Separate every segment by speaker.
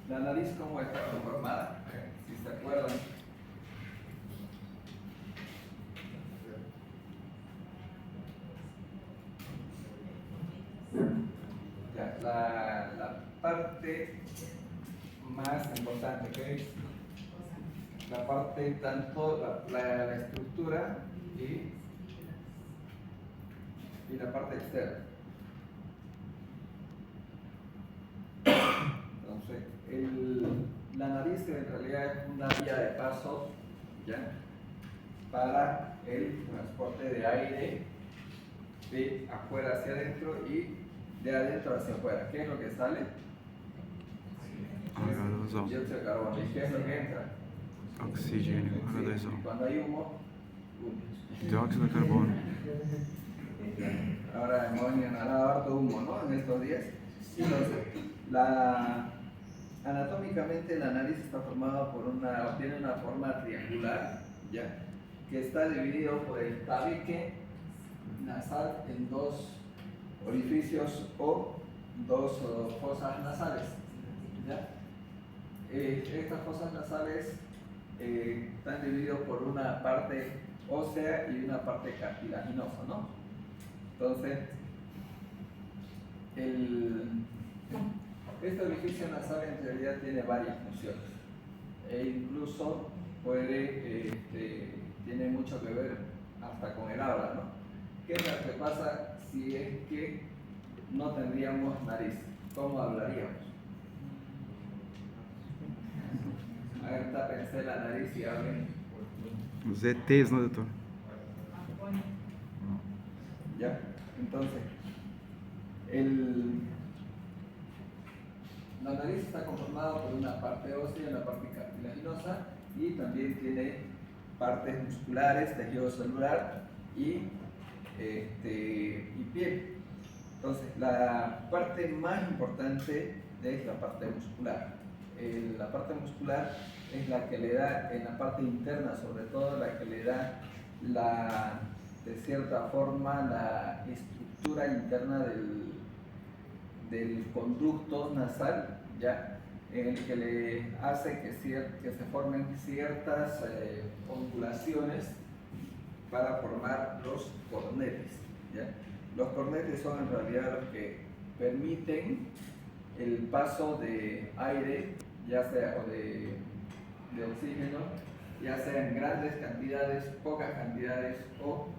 Speaker 1: la nariz cómo está conformada, si se acuerdan. Ya, la parte más importante, que es la parte tanto la estructura y la parte externa. Entonces, la nariz en realidad es una vía de paso, ¿ya?, para el transporte de aire de afuera hacia adentro y de adentro hacia afuera. ¿Qué es lo que sale? Dióxido de carbono. ¿Y qué es lo que entra?
Speaker 2: Oxígeno, H2O.
Speaker 1: Cuando hay humo,
Speaker 2: Dióxido de carbono.
Speaker 1: ahora hemos inhalado harto humo, ¿no?, en estos días. Entonces, anatómicamente la nariz está formada tiene una forma triangular, ¿ya?, que está dividido por el tabique nasal en dos orificios o dos fosas nasales, ¿ya? Estas fosas nasales están divididos por una parte ósea y una parte cartilaginosa, ¿no? Entonces, este orificio nasal en realidad tiene varias funciones e incluso tiene mucho que ver hasta con el habla, ¿no? ¿Qué es lo que pasa si es que no tendríamos nariz? ¿Cómo hablaríamos? A ver, tápense la nariz y hablen.
Speaker 2: Os ETs, ¿no, doctor?
Speaker 1: ¿Ya? Entonces, la nariz está conformada por una parte ósea y una parte cartilaginosa y también tiene partes musculares, tejido celular y piel. Entonces, la parte más importante es la parte muscular. La parte muscular es la que le da, en la parte interna sobre todo, la que le da de cierta forma la estructura interna del conducto nasal, ¿ya?, en el que le hace que se formen ciertas ondulaciones para formar los cornetes, ¿ya? Los cornetes son en realidad los que permiten el paso de aire, ya sea o de oxígeno, ya sea en grandes cantidades, pocas cantidades o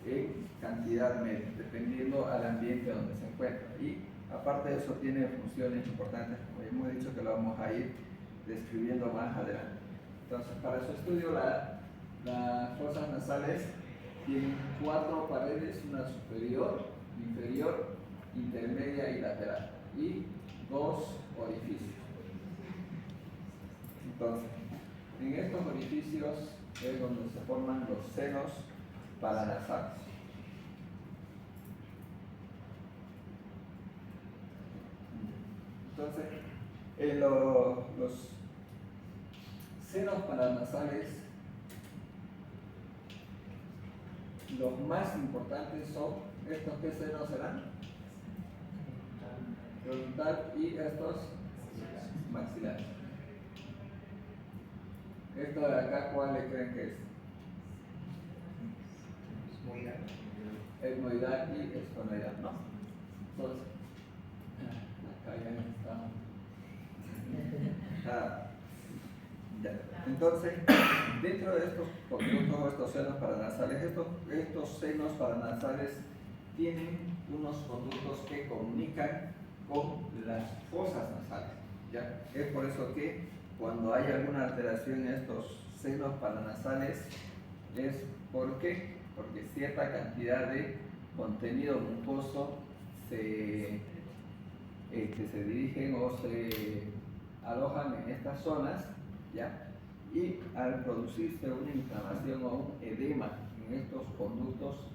Speaker 1: en cantidad media, dependiendo al ambiente donde se encuentra. Y aparte de eso tiene funciones importantes, como ya hemos dicho, que lo vamos a ir describiendo más adelante. Entonces, para su estudio, las fosas nasales tienen 4 paredes, una superior, inferior, intermedia y lateral, y 2 orificios. Entonces, en estos orificios es donde se forman los senos paranasales. Entonces, los senos paranasales, los más importantes son estos. ¿Qué senos serán? Frontal y estos maxilares. Esto de acá, ¿cuál le creen que es? Etmoidal y esfonoidal, ¿no? Entonces, acá ya está. Ya. Entonces, dentro de estos conductos, estos senos paranasales, estos senos paranasales tienen unos conductos que comunican con las fosas nasales, ¿ya? Es por eso que cuando hay alguna alteración en estos senos paranasales es porque cierta cantidad de contenido mucoso se dirigen o se alojan en estas zonas, ¿ya? Y al producirse una inflamación o un edema en estos conductos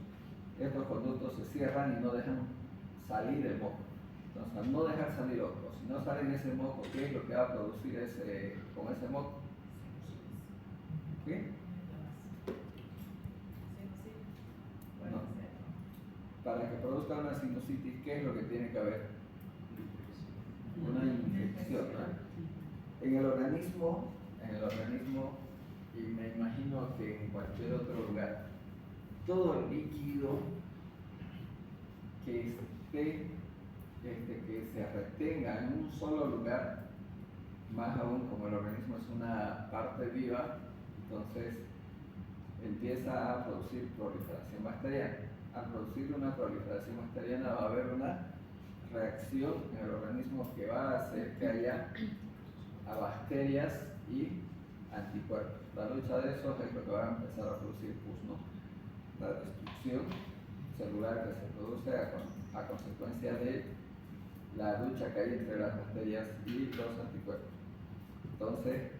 Speaker 1: se cierran y no dejan salir el moco. Entonces, al no dejar salir o si no sale ese moco, ¿qué es lo que va a producir con ese moco? ¿Qué? Bueno, para que produzca una sinusitis, ¿qué es lo que tiene que haber? Una infección. En el organismo, y me imagino que en cualquier otro lugar, todo líquido que que se retenga en un solo lugar, más aún como el organismo es una parte viva, entonces empieza a producir proliferación bacteriana. Al producir una proliferación bacteriana va a haber una reacción en el organismo que va a hacer que haya a bacterias y anticuerpos. La lucha de esos es lo que va a empezar a producir pus, ¿no? La destrucción celular que se produce a consecuencia de la lucha que hay entre las bacterias y los anticuerpos. Entonces,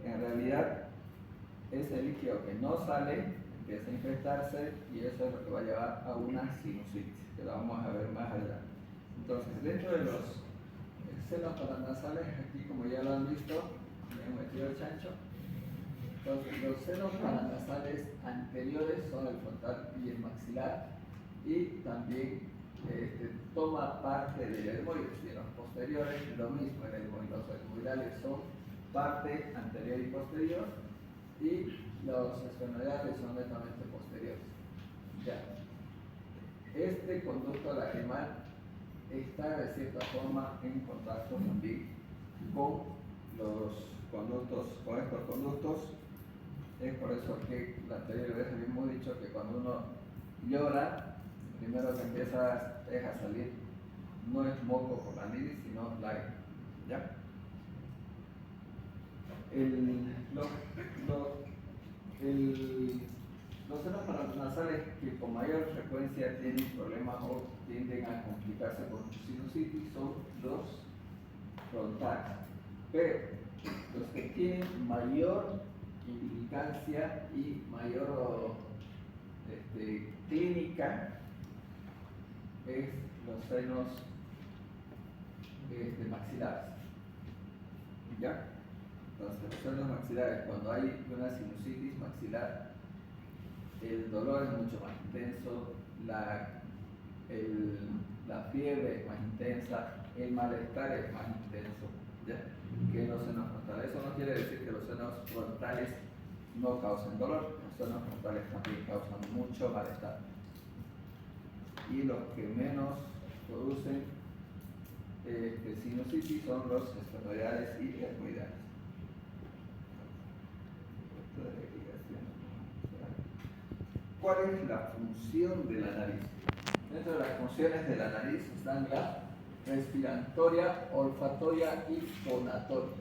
Speaker 1: en realidad, ese líquido que no sale empieza a infectarse y eso es lo que va a llevar a una sinusitis, que la vamos a ver más adelante. Entonces, dentro de los senos paranasales, aquí como ya lo han visto, me he metido el chancho. Entonces, los senos paranasales anteriores son el frontal y el maxilar, y también toma parte del etmoides, y los posteriores lo mismo, el etmoides, los etmoidales son parte anterior y posterior, y los esfenoidales son netamente posteriores. Ya. Este conducto lacrimal está de cierta forma en contacto también con los conductos, con estos conductos. Es por eso que la anterior vez habíamos dicho que cuando uno llora, primero que empieza es a salir, no es moco por la nariz, sino lágrima. ¿Ya? Los senos paranasales que con mayor frecuencia tienen problemas o tienden a complicarse con sinusitis son los frontales, pero los que tienen mayor implicancia y mayor clínica es los senos maxilares. ¿Ya? Entonces, los senos maxilares, cuando hay una sinusitis maxilar, el dolor es mucho más intenso, la fiebre es más intensa, el malestar es más intenso, ¿ya? Que los senos frontales. Eso no quiere decir que los senos frontales no causen dolor, los senos frontales también causan mucho malestar. Y los que menos producen sinusitis son los esfenoidales y etmoidales. ¿Cuál es la función de la nariz? Dentro de las funciones de la nariz están la respiratoria, olfatoria y fonatoria.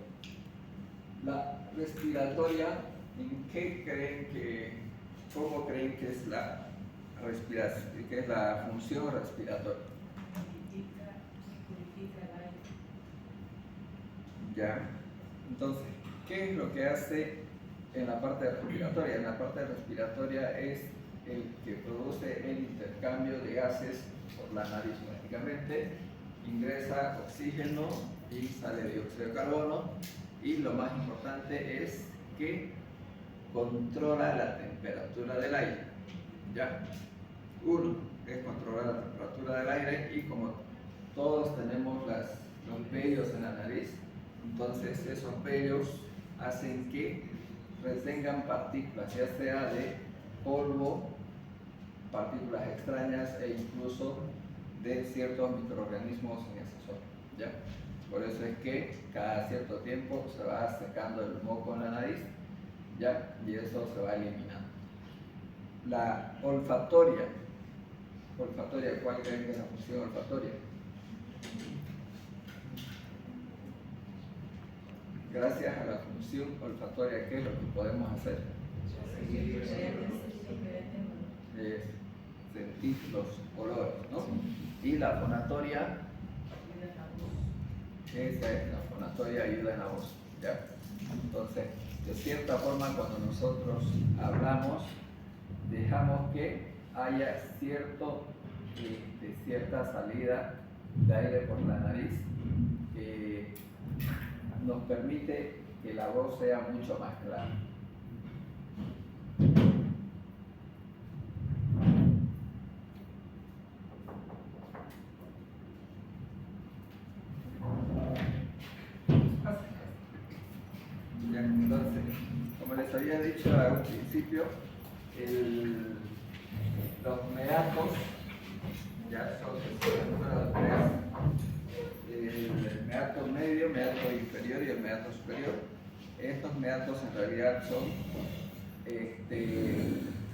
Speaker 1: La respiratoria, cómo creen que es la respiración, que es la función respiratoria? Ya. Entonces, ¿qué es lo que hace en la parte respiratoria? En la parte respiratoria es el que produce el intercambio de gases por la nariz prácticamente. Ingresa oxígeno y sale dióxido de carbono, y lo más importante es que controla la temperatura del aire. ¿Ya? Uno es controlar la temperatura del aire, y como todos tenemos los vellos en la nariz, entonces esos vellos hacen que retengan partículas, ya sea de polvo, partículas extrañas e incluso de ciertos microorganismos en esa zona. ¿Ya? Por eso es que cada cierto tiempo se va secando el moco en la nariz, ¿ya? Y eso se va eliminando. La olfatoria, ¿cuál creen que es la función olfatoria? Gracias a la función olfatoria, ¿qué es lo que podemos hacer? Sentir los olores, ¿no? Y la fonatoria, esa es la fonatoria, ayuda en la voz, ¿ya? Entonces, de cierta forma, cuando nosotros hablamos, dejamos que haya cierta salida de aire por la nariz, que nos permite que la voz sea mucho más clara. dicho al principio, los meatos, ya son los tres, el meato medio, meato inferior y el meato superior. Estos meatos en realidad son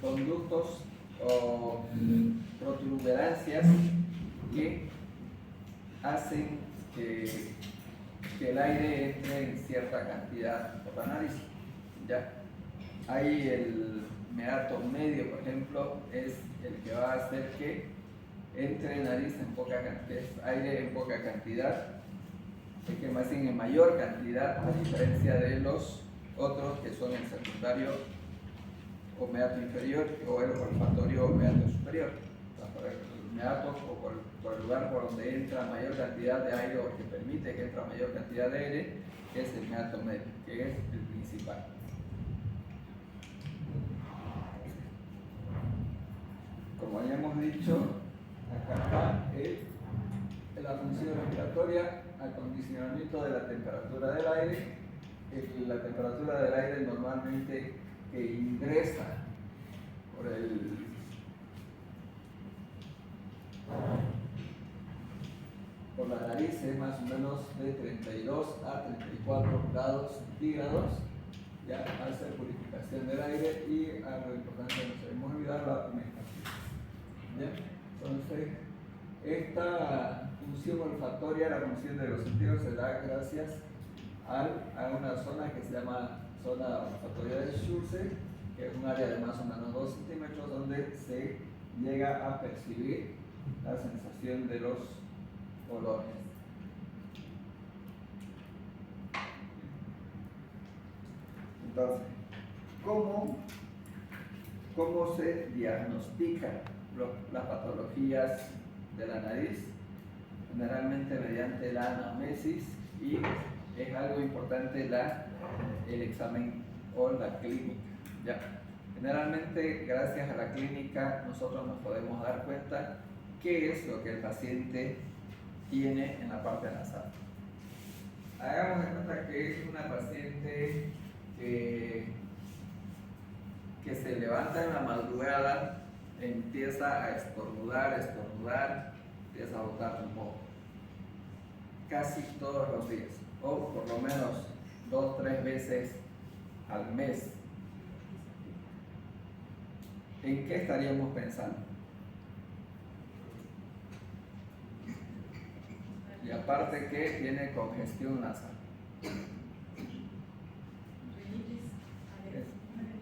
Speaker 1: conductos o proturberancias que hacen que el aire entre en cierta cantidad por la nariz. ¿Ya? Ahí el meato medio, por ejemplo, es el que va a hacer que entre nariz en poca cantidad, aire en poca cantidad, que más bien en mayor cantidad, a diferencia de los otros que son el secundario o meato inferior o el olfatorio o meato superior. Por el meato o por el lugar por donde entra mayor cantidad de aire o que permite que entre mayor cantidad de aire, es el meato medio, que es el principal. Como ya hemos dicho, acá está la función respiratoria, acondicionamiento de la temperatura del aire. La temperatura del aire normalmente que ingresa por la nariz es más o menos de 32 a 34 grados centígrados. Ya hace purificación del aire y algo importante que nos debemos olvidar, la humectación. Entonces, esta función olfatoria, la función de los sentidos, se da gracias a una zona que se llama zona olfatoria de Schulze, que es un área de más o menos 2 centímetros donde se llega a percibir la sensación de los olores. Entonces, ¿cómo se diagnostican las patologías de la nariz? Generalmente mediante la anamnesis, y es algo importante el examen o la clínica. ¿Ya? Generalmente, gracias a la clínica, nosotros nos podemos dar cuenta qué es lo que el paciente tiene en la parte nasal. Hagamos de cuenta que es una paciente que se levanta en la madrugada, empieza a estornudar, empieza a botar un moco casi todos los días, o por lo menos 2 o 3 veces al mes. ¿En qué estaríamos pensando? Y aparte que tiene congestión nasal.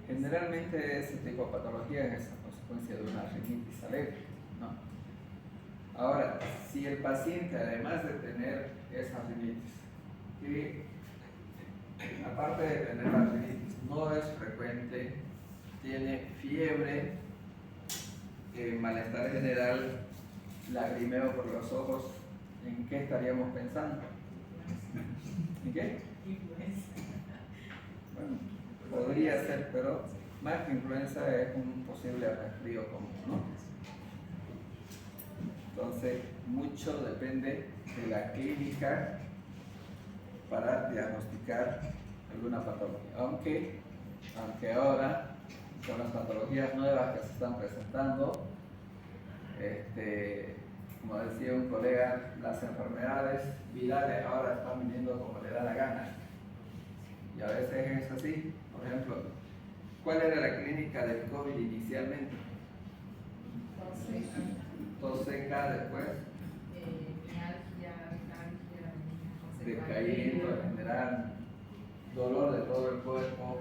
Speaker 1: Generalmente ese tipo de patología es a consecuencia de una rinitis alérgica, ¿no? Ahora, si el paciente, además de tener esa rinitis, que aparte de tener la rinitis no es frecuente, tiene fiebre, malestar general, lagrimeo por los ojos, ¿en qué estaríamos pensando? ¿En qué? Bueno, podría ser, pero más que influenza es un posible resfrío común, ¿no? Entonces, mucho depende de la clínica para diagnosticar alguna patología. Aunque ahora, con las patologías nuevas que se están presentando, como decía un colega, las enfermedades virales ahora están viniendo como le da la gana. Y a veces es así. Por ejemplo, ¿cuál era la clínica del COVID inicialmente? Tos seca, después decaimiento en general, dolor de todo el cuerpo,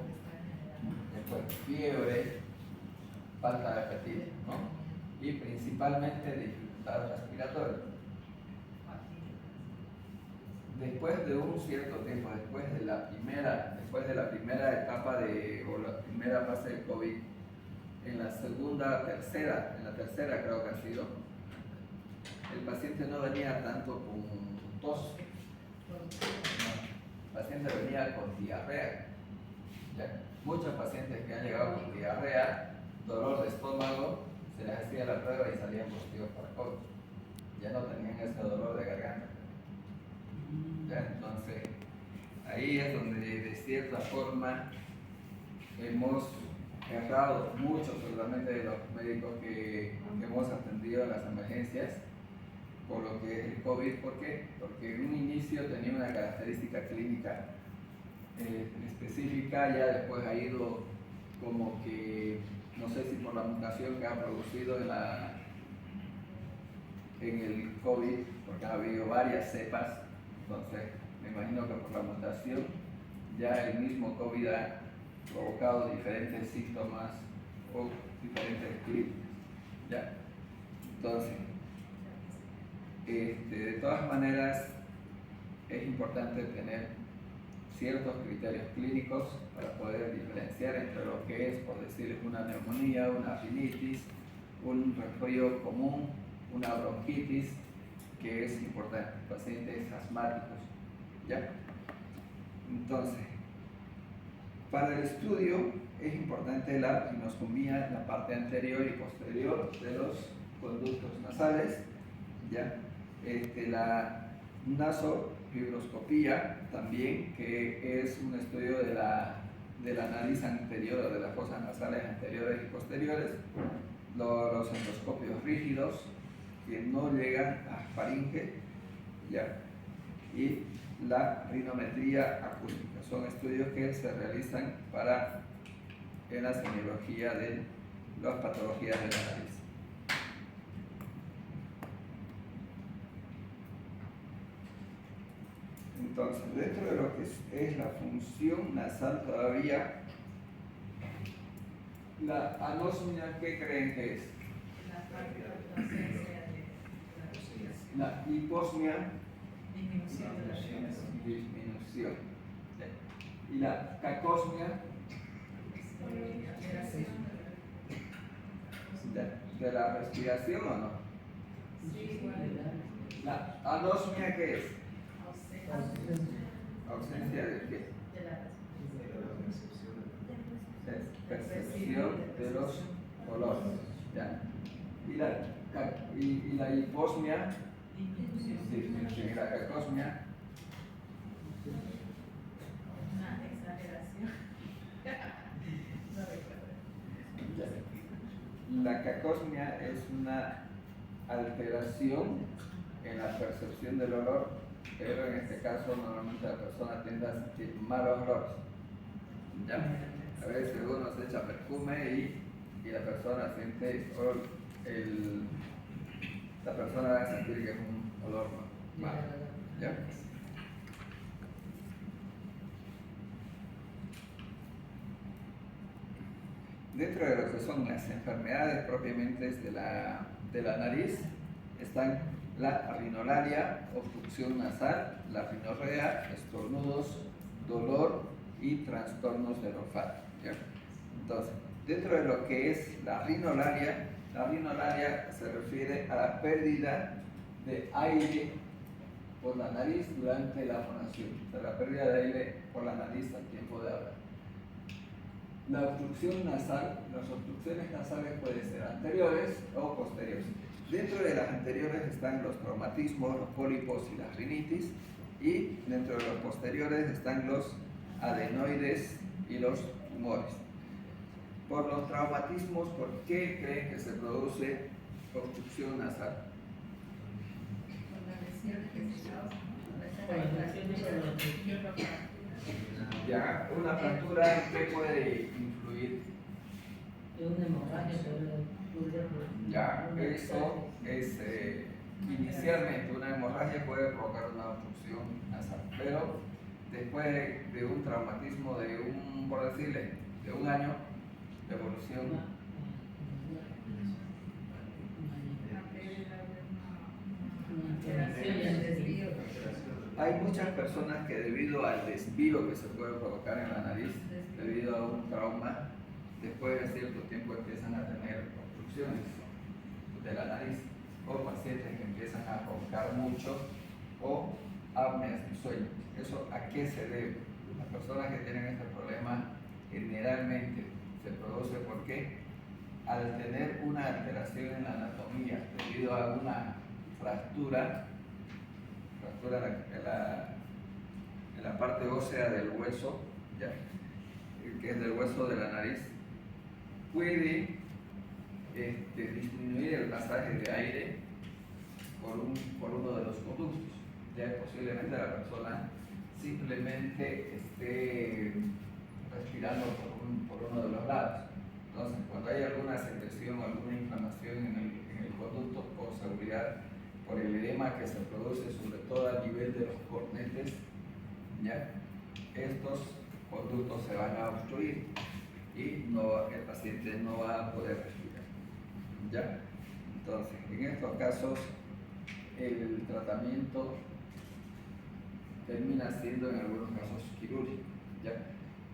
Speaker 1: después fiebre, falta de apetito, ¿no? Y principalmente dificultad respiratoria. Después de un cierto tiempo, después de la primera etapa o la primera fase de COVID, en la tercera creo que ha sido, el paciente no venía tanto con tos, el paciente venía con diarrea. ¿Ya? Muchos pacientes que han llegado con diarrea, dolor de estómago, se les hacía la prueba y salían positivos para COVID. Ya no tenían ese dolor de garganta. ¿Ya? Entonces, ahí es donde de cierta forma hemos errado mucho, seguramente de los médicos que hemos atendido a las emergencias por lo que es el COVID. ¿Por qué? Porque en un inicio tenía una característica clínica específica, ya después ha ido como que, no sé si por la mutación que ha producido en el COVID, porque ha habido varias cepas, entonces me imagino que por la mutación ya el mismo COVID ha provocado diferentes síntomas o diferentes clínicas. ¿Ya? Entonces, de todas maneras, es importante tener ciertos criterios clínicos para poder diferenciar entre lo que es, por decir, una neumonía, una rinitis, un resfrío común, una bronquitis, que es importante, pacientes asmáticos. ¿Ya? Entonces, para el estudio es importante la rinoscomía, la parte anterior y posterior de los conductos nasales, ¿ya? La nasofibroscopía también, que es un estudio de la nariz anterior o de las fosas nasales anteriores y posteriores, los endoscopios rígidos que no llegan a faringe, ¿ya? Y la rinometría acústica. Son estudios que se realizan en la semiología de las patologías de la nariz. Entonces, dentro de lo que es la función nasal todavía, la anosmia, ¿qué creen que es? La hiposmia, disminución. Y la cacosmia, de la respiración, ¿o no? La anosmia, ¿qué es? ¿Ausencia de qué? Percepción de los olores. ¿Ya? Y la hiposmia, disminución. Y la cacosmia,
Speaker 3: una exageración.
Speaker 1: la cacosmia es una alteración en la percepción del olor, pero en este caso normalmente la persona tiende a sentir malos olores. ¿Ya? A veces uno se echa perfume y la persona siente, la persona va a sentir que es un olor malo. ¿Ya? Dentro de lo que son las enfermedades propiamente de la nariz están la rinolaria, obstrucción nasal, la rinorrea, estornudos, dolor y trastornos del olfato. ¿Ya? Entonces, dentro de lo que es la rinolaria se refiere a la pérdida de aire por la nariz durante la fonación, o sea, la pérdida de aire por la nariz al tiempo de hablar. La obstrucción nasal, las obstrucciones nasales pueden ser anteriores o posteriores. Dentro de las anteriores están los traumatismos, los pólipos y las rinitis, y dentro de los posteriores están los adenoides y los tumores. Por los traumatismos, ¿por qué creen que se produce obstrucción nasal? Ya, una fractura, ¿en qué puede influir?
Speaker 4: Una hemorragia,
Speaker 1: Ya, eso es inicialmente una hemorragia puede provocar una obstrucción nasal, pero después de un traumatismo por decirle, de un año de evolución, hay muchas personas que debido al desvío que se puede provocar en la nariz, debido a un trauma, después de cierto tiempo empiezan a tener obstrucciones de la nariz, o pacientes que empiezan a roncar mucho, o apneas del sueño. ¿Eso a qué se debe? Las personas que tienen este problema generalmente se produce porque al tener una alteración en la anatomía debido a una fractura en la parte ósea del hueso, ¿ya? que es del hueso de la nariz, puede disminuir el pasaje de aire por uno de los conductos. Ya posiblemente la persona simplemente esté respirando por uno de los lados. Entonces, cuando hay alguna secreción, alguna inflamación en el conducto, por seguridad, por el edema que se produce sobre todo a nivel de los cornetes, ¿ya? Estos conductos se van a obstruir y el paciente no va a poder respirar, ¿ya? Entonces, en estos casos, el tratamiento termina siendo en algunos casos quirúrgico, ¿ya?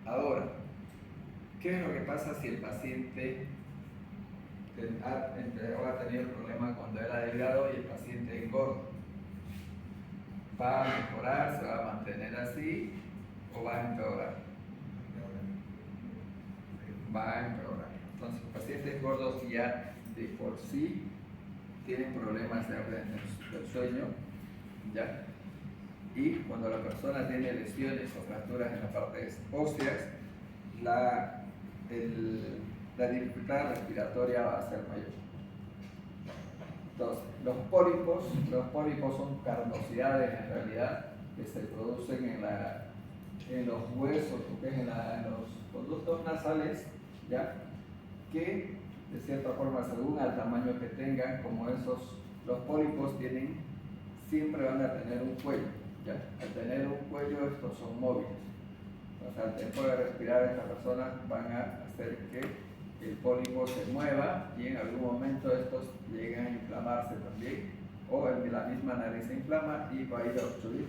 Speaker 1: Ahora, ¿qué es lo que pasa si el paciente ha tenido el problema cuando era delgado y el paciente engorda? ¿Va a mejorar, se va a mantener así o va a empeorar? Va a empeorar. Entonces, los pacientes gordos ya de por sí tienen problemas de apnea del sueño, ¿ya? Y cuando la persona tiene lesiones o fracturas en las partes óseas, la dificultad respiratoria va a ser mayor. Entonces, los pólipos son carnosidades en realidad que se producen en los huesos, que es en los conductos nasales, ¿ya? Que de cierta forma, según el tamaño que tengan, como los pólipos siempre van a tener un cuello, ¿ya? Al tener un cuello, estos son móviles. O sea, al tiempo de respirar, estas personas van a hacer que el pólipo se mueva y en algún momento estos llegan a inflamarse también, o la misma nariz se inflama y va a ir a obstruir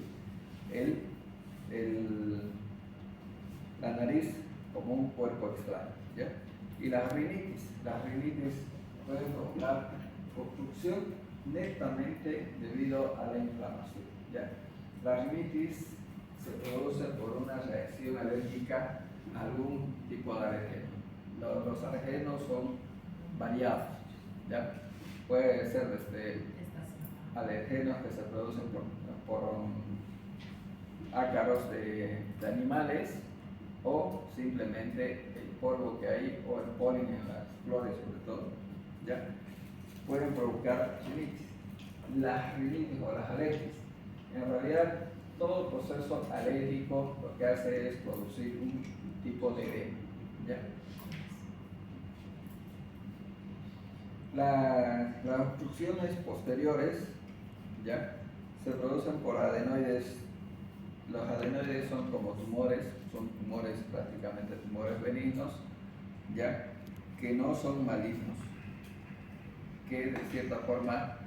Speaker 1: la nariz como un cuerpo extraño, ¿ya? Y las rinitis pueden provocar obstrucción netamente debido a la inflamación, ¿ya? La rinitis se produce por una reacción alérgica a algún tipo de alergeno. Los alergenos son variados, ¿ya? Puede ser desde alergenos que se producen por ácaros de animales, o simplemente el polvo que hay o el polen en las flores sobre todo, ¿ya? Pueden provocar rinitis. Las rinitis o las alergias, en realidad todo proceso alérgico lo que hace es producir un tipo de edema, ¿ya? Las obstrucciones posteriores, ¿ya? Se producen por adenoides. Los adenoides son como tumores, son tumores prácticamente tumores benignos, ¿ya? Que no son malignos, que de cierta forma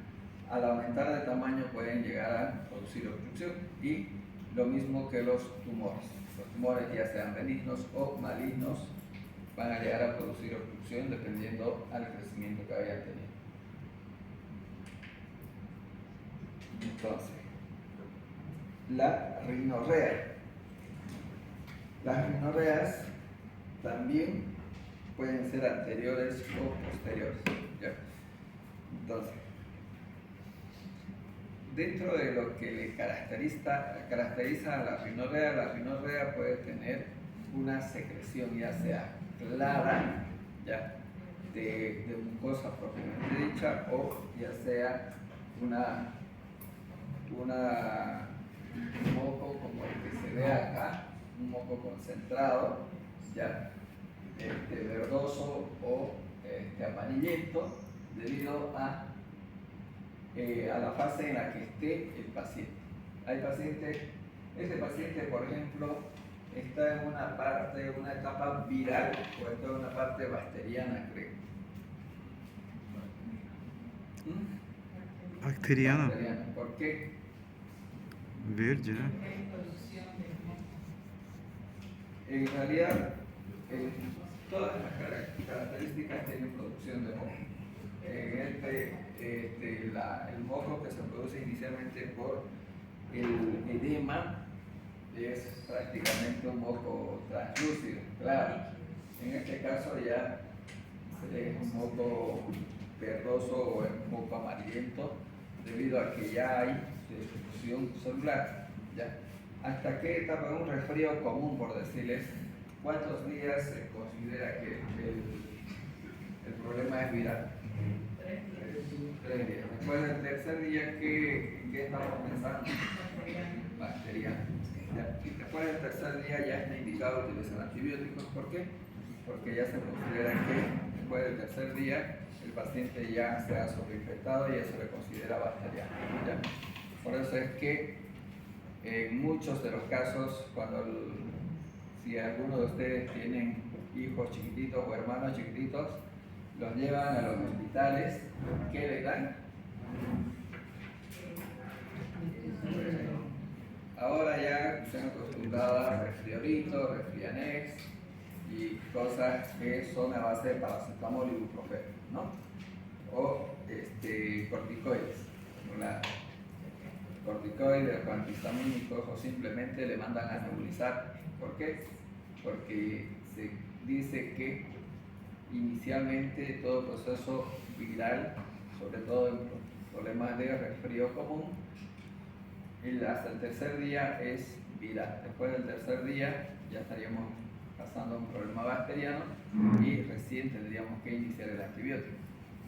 Speaker 1: al aumentar de tamaño pueden llegar a producir obstrucción, y lo mismo que los tumores. Los tumores, ya sean benignos o malignos, van a llegar a producir obstrucción dependiendo al crecimiento que hayan tenido. Entonces, la rinorrea. Las rinorreas también pueden ser anteriores o posteriores, ¿ya? Entonces, dentro de lo que le caracteriza a la rinorrea puede tener una secreción ya sea clara, ¿ya? de mucosa propiamente dicha, o ya sea un moco como el que se ve acá, un moco concentrado, ¿ya? Verdoso o amarillento, debido a la fase en la que esté el paciente. Este paciente, por ejemplo, está en una etapa viral, o está en una parte bacteriana, creo.
Speaker 2: Bacteriana.
Speaker 1: ¿Por qué?
Speaker 2: Verde, né?
Speaker 1: En realidad, todas las características tienen producción de moco. El moco que se produce inicialmente por el edema es prácticamente un moco translúcido, claro. En este caso ya es un moco verdoso o un moco amarillento, debido a que ya hay destrucción celular, ¿ya? ¿Hasta qué etapa? Un resfrío común, por decirles, ¿cuántos días se considera que el problema es viral? 3 días. Después del tercer día, ¿qué estamos pensando? Bacteriano. ¿Ya? Después del tercer día ya está indicado utilizar antibióticos. ¿Por qué? Porque ya se considera que después del tercer día el paciente ya se ha sobreinfectado y ya se le considera bacteriano. ¿Ya? Por eso es que en muchos de los casos, si alguno de ustedes tienen hijos chiquititos o hermanos chiquititos, los llevan a los hospitales, ¿qué les dan? Ahora ya se han acostumbrado a resfriolito, resfrianex y cosas que son a base de paracetamol y ibuprofeno, ¿no? O corticoides, corticoides o antihistamínicos, o simplemente le mandan a nebulizar. ¿Por qué? Porque se dice que inicialmente todo proceso viral, sobre todo en problemas de resfrío común, hasta el tercer día es viral. Después del tercer día ya estaríamos pasando a un problema bacteriano y recién tendríamos que iniciar el antibiótico.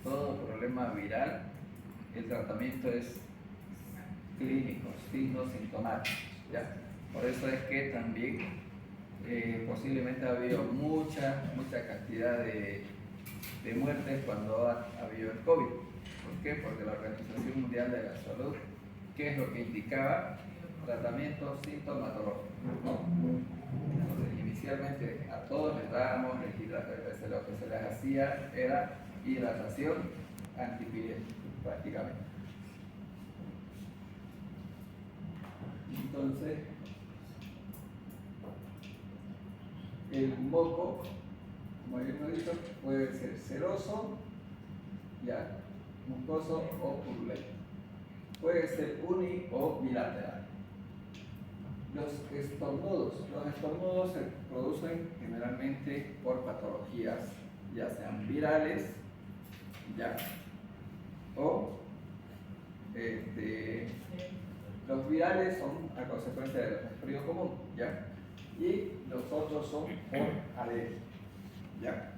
Speaker 1: Todo problema viral, el tratamiento es clínico, sintomático, ¿ya? Por eso es que también posiblemente ha habido mucha cantidad de muertes cuando ha habido el COVID. ¿Por qué? Porque la Organización Mundial de la Salud, ¿qué es lo que indicaba? Tratamiento sintomatológico. Entonces, inicialmente a todos les dábamos lo que se les hacía era hidratación antipirètica, prácticamente. Entonces, el moco, como habíamos dicho, puede ser seroso, ya, mucoso o purulento. Puede ser uni o bilateral. Los estornudos se producen generalmente por patologías, ya sean virales, ya, o los virales son a consecuencia del resfrío común, ya, y los otros son por alergia, ya.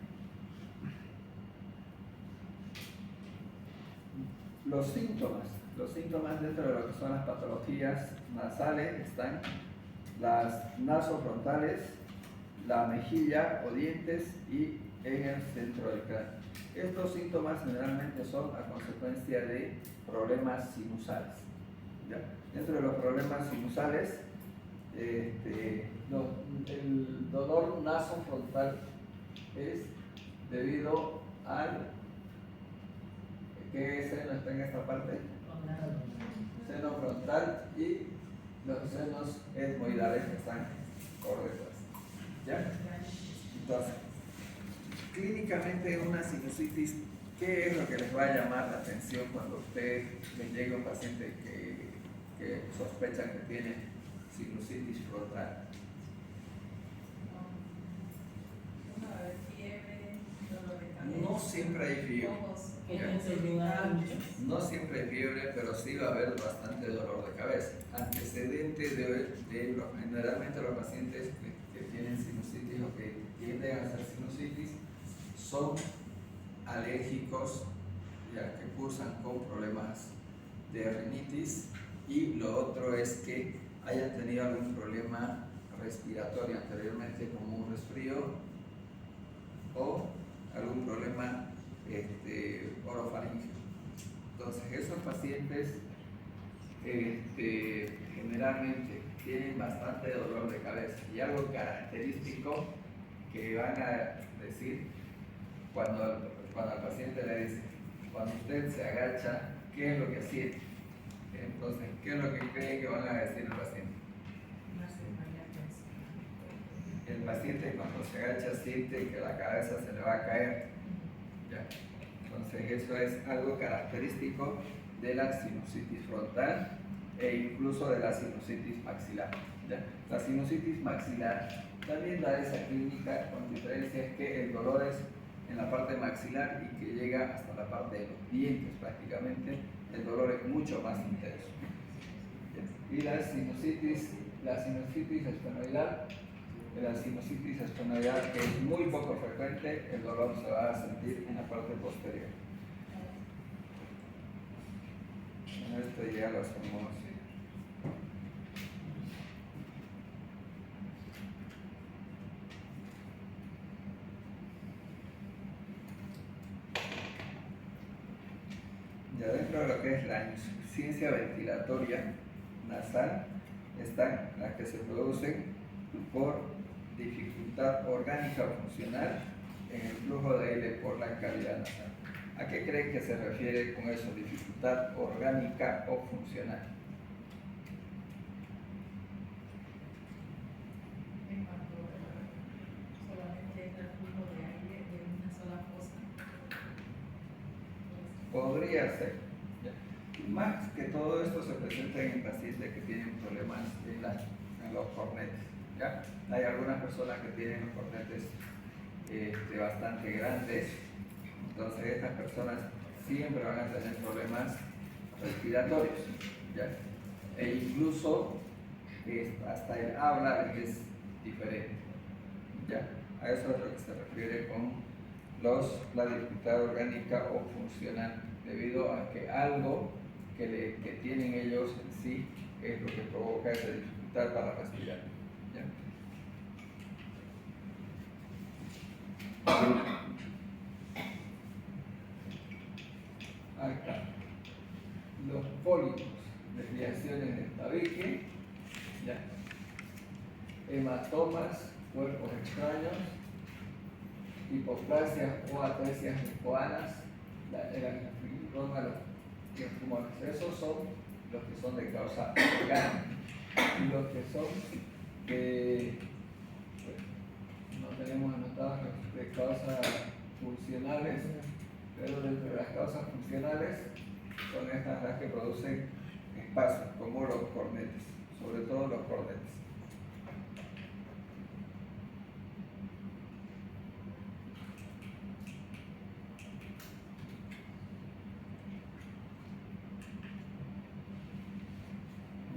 Speaker 1: Los síntomas dentro de lo que son las patologías nasales están las nasofrontales, la mejilla o dientes y en el centro del cráneo. Estos síntomas generalmente son a consecuencia de problemas sinusales. ¿Ya? Dentro de los problemas sinusales, el dolor nasofrontal es debido al ¿qué seno está en esta parte? Seno frontal y los senos etmoidales que están por detrás. ¿Ya? Entonces, clínicamente una sinusitis, ¿qué es lo que les va a llamar la atención cuando usted le llegue a un paciente que sospecha que tiene sinusitis frontal? No siempre hay fiebre. No siempre hay fiebre, pero sí va a haber bastante dolor de cabeza. Antecedente generalmente los pacientes que tienen sinusitis o que tienden a hacer sinusitis son alérgicos, ya que cursan con problemas de rinitis, y lo otro es que hayan tenido algún problema respiratorio anteriormente, como un resfrío o algún problema orofaringeo. Entonces, esos pacientes generalmente tienen bastante dolor de cabeza, y algo característico que van a decir cuando al paciente le dice, cuando usted se agacha, ¿qué es lo que siente? Entonces, ¿qué es lo que creen que van a decir el paciente? El paciente cuando se agacha siente que la cabeza se le va a caer. ¿Ya? Entonces, eso es algo característico de la sinusitis frontal e incluso de la sinusitis maxilar. ¿Ya? La sinusitis maxilar también da esa clínica, con diferencia es que el dolor es en la parte maxilar y que llega hasta la parte de los dientes prácticamente. El dolor es mucho más intenso. Y la sinusitis esfenoidal de la sinusitis estenoidal, que es muy poco frecuente, el dolor se va a sentir en la parte posterior. Bueno, esto ya lo hacemos. Ya dentro de lo que es la insuficiencia ventilatoria nasal están las que se producen por dificultad orgánica o funcional en el flujo de aire por la cavidad nasal. ¿A qué creen que se refiere con eso? Dificultad orgánica o funcional.
Speaker 3: En cuanto solamente entra el flujo de aire de una sola fosa.
Speaker 1: Podría ser. Ya. Más que todo esto se presenta en pacientes que tienen problemas en los cornetes. ¿Ya? Hay algunas personas que tienen los cornetes bastante grandes, entonces estas personas siempre van a tener problemas respiratorios. ¿Ya? E incluso hasta el habla es diferente. ¿Ya? A eso es lo que se refiere con la dificultad orgánica o funcional, debido a que algo que tienen ellos en sí es lo que provoca esa dificultad para respirar. ¿Ya? Acá, los pólipos, desviaciones del tabique, ¿ya? Hematomas, cuerpos extraños, hipoplasias o atresias linfoanas, los tumores. Esos son los que son de causa orgánica, y los que son no tenemos anotados los de causas funcionales, pero dentro de las causas funcionales son estas las que producen espacios, como los cornetes, sobre todo los cornetes.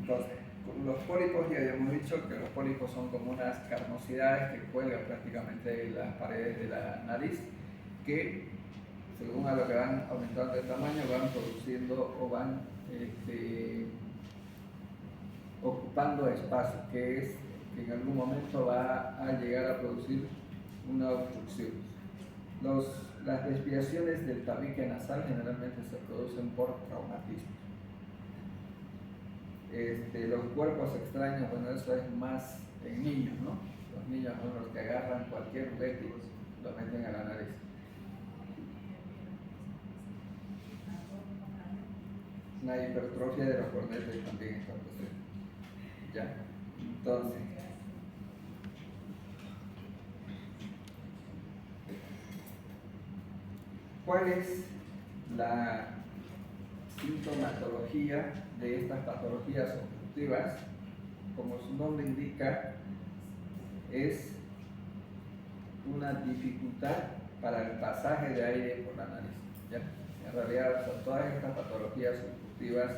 Speaker 1: Entonces, los pólipos, ya habíamos dicho que los pólipos son como unas carnosidades que cuelgan prácticamente en las paredes de la nariz, que según a lo que van aumentando de tamaño van produciendo o van ocupando espacio, que en algún momento va a llegar a producir una obstrucción. Las desviaciones del tabique nasal generalmente se producen por traumatismo. Los cuerpos extraños, bueno, eso es más en niños, ¿no? Los niños son los que agarran cualquier juguete y lo meten a la nariz. La hipertrofia de los cornetes también está presente. ¿Ya? Entonces, ¿cuál es la sintomatología de estas patologías obstructivas? Como su nombre indica, es una dificultad para el pasaje de aire por la nariz. ¿Ya? En realidad, todas estas patologías obstructivas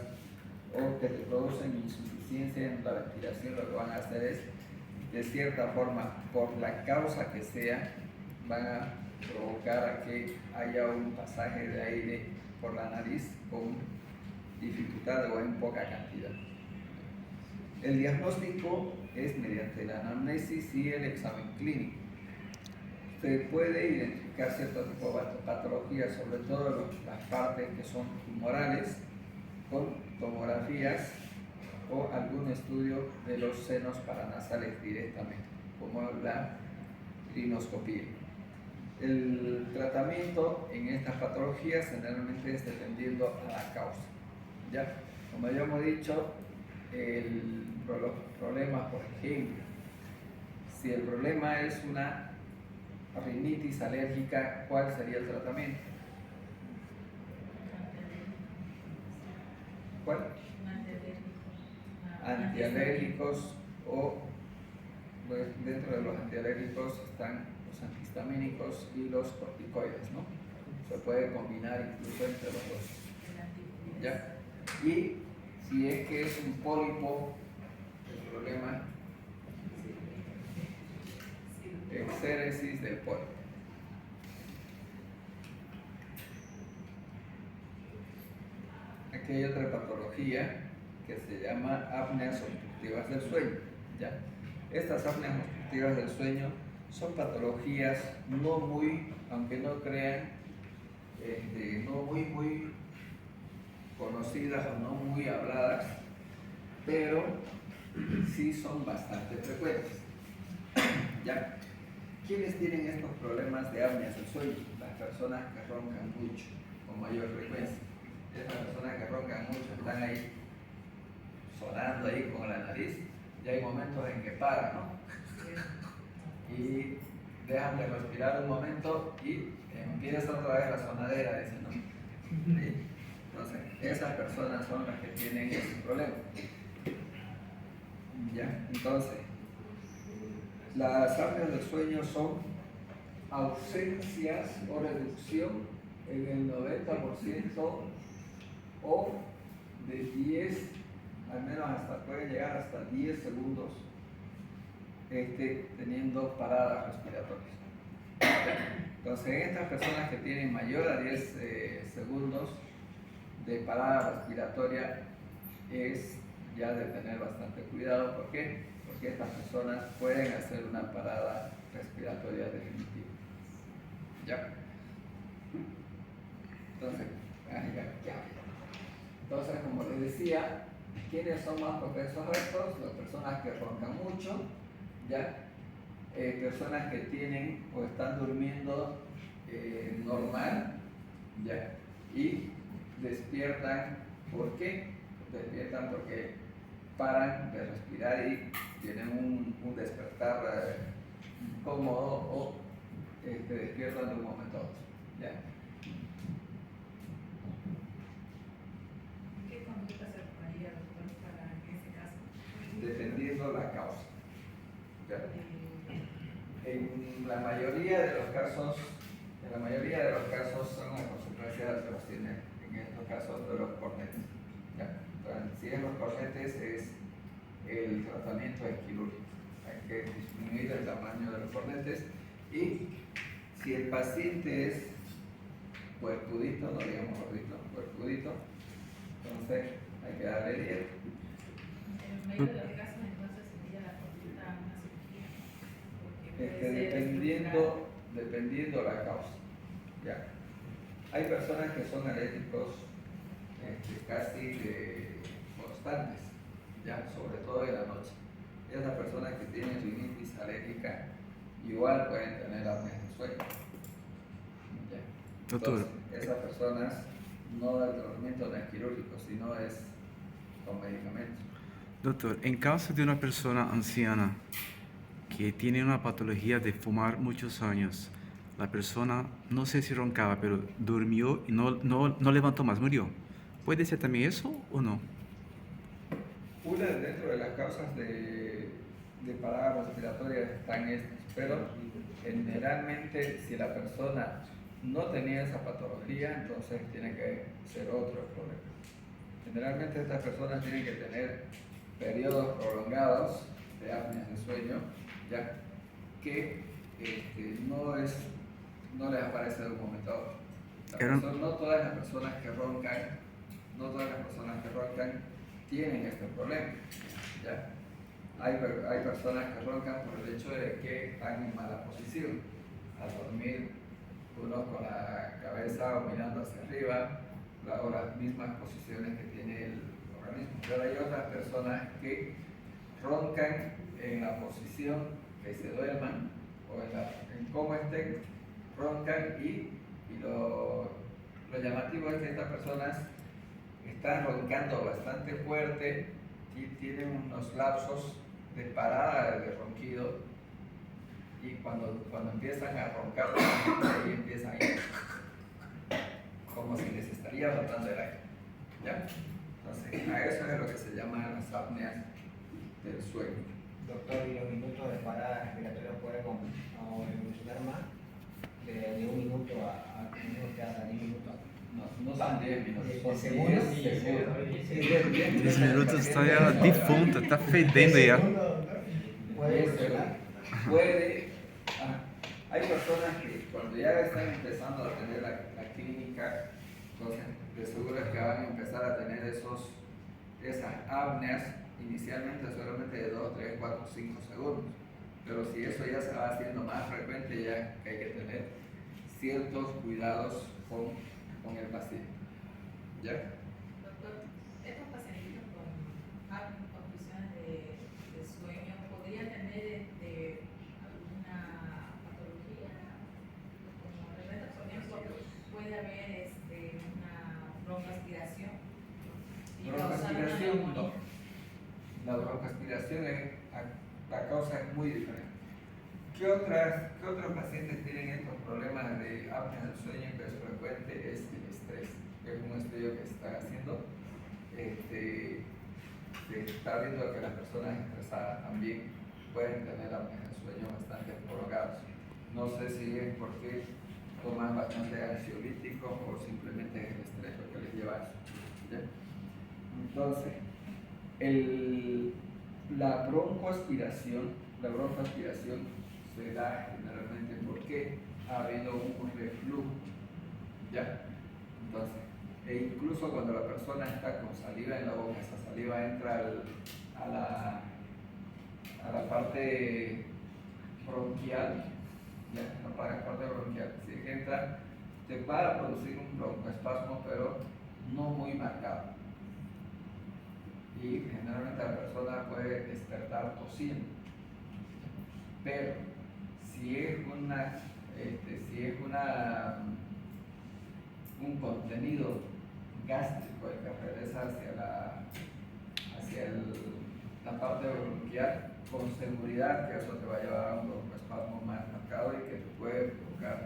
Speaker 1: o que te producen insuficiencia en la ventilación, lo que van a hacer es, de cierta forma, por la causa que sea, van a provocar a que haya un pasaje de aire por la nariz con dificultad o en poca cantidad. El diagnóstico es mediante la anamnesis y el examen clínico. Se puede identificar ciertos tipos de patologías, sobre todo las partes que son tumorales, con tomografías o algún estudio de los senos paranasales directamente, como la rinoscopía. El tratamiento en estas patologías generalmente es dependiendo a la causa. ¿Ya? Como ya hemos dicho, los problemas, por ejemplo, si el problema es una rinitis alérgica, ¿cuál sería el tratamiento? ¿Cuál? Antialérgicos o pues, dentro de los antialérgicos están los antihistamínicos y los corticoides, ¿no? Se puede combinar incluso entre los dos. ¿Ya? Y si es que es un pólipo, el problema histeresis del pólipo. Aquí hay otra patología que se llama apneas obstructivas del sueño. ¿Ya? Estas apneas obstructivas del sueño son patologías no muy, aunque no crean, no muy conocidas o no muy habladas, pero sí son bastante frecuentes. ¿Ya? ¿Quiénes tienen estos problemas de apneas del sueño? Las personas que roncan mucho, con mayor frecuencia. Esas personas que roncan mucho están ahí sonando ahí con la nariz y hay momentos en que paran, ¿no? Y dejan de respirar un momento y empieza otra vez la sonadera, dicen, ¿no? ¿Sí? Entonces, esas personas son las que tienen ese problema. ¿Ya? Entonces, las apneas del sueño son ausencias o reducción en el 90% o de 10, al menos hasta pueden llegar hasta 10 segundos teniendo paradas respiratorias. Entonces, en estas personas que tienen mayor a 10 segundos de parada respiratoria es ya de tener bastante cuidado. ¿Por qué? Porque estas personas pueden hacer una parada respiratoria definitiva. ¿Ya? Entonces, entonces, como les decía, ¿quiénes son más propensos a estos? Las personas que roncan mucho, ¿ya? Personas que tienen o están durmiendo normal, ¿ya? Y despiertan. ¿Por qué? Despiertan porque paran de respirar y tienen un despertar incómodo o despiertan de un momento a otro. ¿Ya?
Speaker 3: ¿Qué conducta se tomaría, doctor, para en ese caso?
Speaker 1: Dependiendo la causa. ¿Ya? En la mayoría de los casos son las consecuencias que los tienen, en estos casos, de los cornetes. ¿Ya? Entonces, si es los cornetes, es el tratamiento es quirúrgico. Hay que disminuir el tamaño de los cornetes y si el paciente es puercudito, no digamos gordito, puercudito, entonces hay que darle dieta.
Speaker 3: En el mayor de los casos, entonces, sería la conducta a una cirugía. Porque puede ser
Speaker 1: Dependiendo la causa. ¿Ya? Hay personas que son alérgicos casi constantes, ¿ya? Sobre todo en la noche. Esas personas que tienen rinitis alérgica igual pueden tener apnea del sueño. ¿Ya?
Speaker 2: Doctor.
Speaker 1: Entonces, esas personas no el tratamiento no es quirúrgico, sino es con medicamentos.
Speaker 2: Doctor, en caso de una persona anciana que tiene una patología de fumar muchos años, la persona, no sé si roncaba, pero durmió y no levantó más, murió. ¿Puede ser también eso o no?
Speaker 1: Una dentro de las causas de parada respiratoria están estas, pero generalmente si la persona no tenía esa patología, entonces tiene que ser otro problema. Generalmente estas personas tienen que tener periodos prolongados de apnea de sueño, ya que no les aparece de un momento a otro. No todas las personas que roncan tienen este problema. ¿Ya? Hay personas que roncan por el hecho de que están en mala posición. Al dormir, uno con la cabeza o mirando hacia arriba, o las mismas posiciones que tiene el organismo. Pero hay otras personas que roncan en la posición que se duerman o en cómo estén, roncan y lo llamativo es que estas personas están roncando bastante fuerte y tienen unos lapsos de parada de ronquido y cuando empiezan a roncar ahí empiezan a ir como si les estaría botando el aire. ¿Ya? Entonces, a eso es lo que se llama las apneas del sueño.
Speaker 5: Doctor, ¿y los minutos de parada respiratoria pueden evolucionar más? De un minuto a 10 minutos.
Speaker 1: No son 10 minutos, son 10
Speaker 5: segundos.
Speaker 1: segundos.
Speaker 2: 10 minutos está ya defunto, está fedendo ya.
Speaker 5: ¿Puede evolucionar?
Speaker 1: Puede, Hay personas que cuando ya están empezando a tener la clínica, entonces de seguro es que van a empezar a tener esas apneas inicialmente solamente de 2, 3, 4, 5 segundos. Pero si eso ya se va haciendo más frecuente, ya que hay que tener ciertos cuidados con el paciente. ¿Ya?
Speaker 3: Doctor, estos pacientitos con condiciones de sueño podrían tener alguna patología, como de repente, por ejemplo, puede haber una broncoaspiración y causar una
Speaker 1: Broncoaspiración, no.
Speaker 3: neumonía.
Speaker 1: La broncoaspiración la causa es muy diferente. ¿Qué otros pacientes tienen estos problemas de apnea del sueño que es frecuente? Es el estrés, que es un estudio que se está haciendo. Se está viendo que las personas estresadas también pueden tener apnea del sueño bastante prolongados. No sé si es porque toman bastante ansiolíticos o simplemente es el estrés lo que les lleva a eso. ¿Ya? Entonces, la broncoaspiración se da generalmente porque ha habido un reflujo, ¿ya? Entonces, e incluso cuando la persona está con saliva en la boca, esa saliva entra a la parte bronquial, ¿ya? La parte bronquial, si entra, te va a producir un broncoespasmo, pero no muy marcado. Y generalmente la persona puede despertar tosiendo. Pero si es un contenido gástrico que regresa hacia la parte bronquial, con seguridad que eso te va a llevar a un broncoespasmo más marcado y que te puede provocar,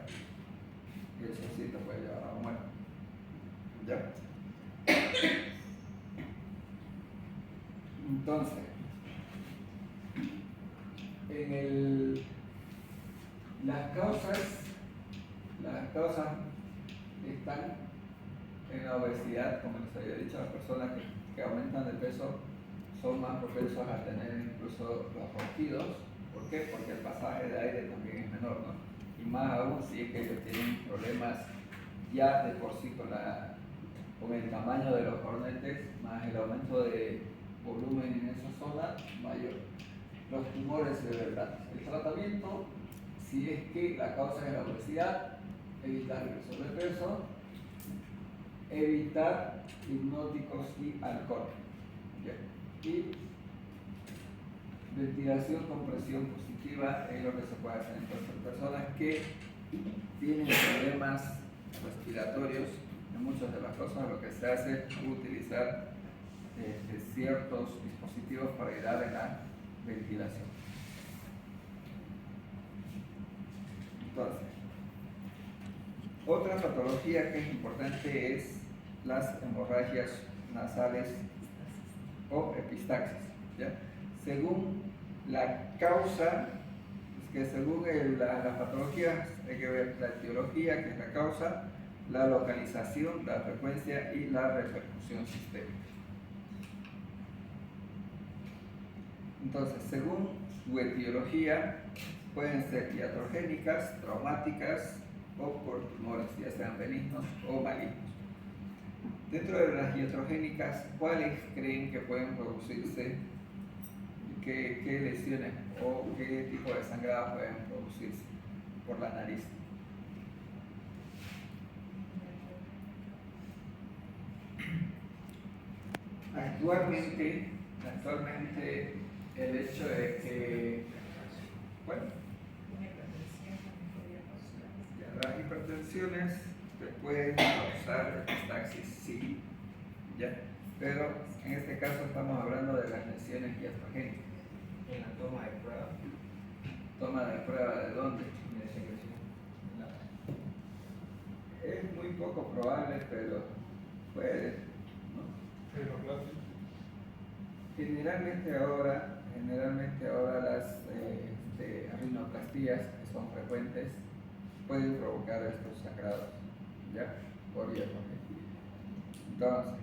Speaker 1: y eso sí te puede llevar a la muerte. ¿Ya? Entonces, las causas están en la obesidad, como les había dicho, las personas que aumentan de peso son más propensos a tener incluso los ronquidos. ¿Por qué? Porque el pasaje de aire también es menor, ¿no? Y más aún si es que ellos tienen problemas ya de por sí con el tamaño de los cornetes, más el aumento de volumen en esa zona mayor. Los tumores cerebrales. El tratamiento, si es que la causa es la obesidad, evitar el sobrepeso, evitar hipnóticos y alcohol. ¿Ya? Y ventilación con presión positiva es lo que se puede hacer. Entonces, personas que tienen problemas respiratorios, en muchas de las cosas lo que se hace es utilizar ciertos dispositivos para ayudar en la ventilación. Entonces, otra patología que es importante es las hemorragias nasales o epistaxis, ¿ya? Según la causa, es que según la patología hay que ver la etiología, que es la causa, la localización, la frecuencia y la repercusión sistémica. Entonces, según su etiología, pueden ser iatrogénicas, traumáticas o por tumores, ya sean benignos o malignos. Dentro de las iatrogénicas, ¿cuáles creen que pueden producirse? ¿Qué lesiones o qué tipo de sangrado pueden producirse por la nariz? Actualmente el hecho de que, bueno, las hipertensiones te pueden causar epistaxis, sí, ya, pero en este caso estamos hablando de las lesiones iatrogénicas.
Speaker 5: En la toma de prueba
Speaker 1: ¿Toma de prueba de dónde?
Speaker 5: de secreción.
Speaker 1: Es muy poco probable, pero puede, ¿no? Generalmente ahora las rinoplastías que son frecuentes pueden provocar estos sangrados, ¿ya? Por iatrogénica. Entonces,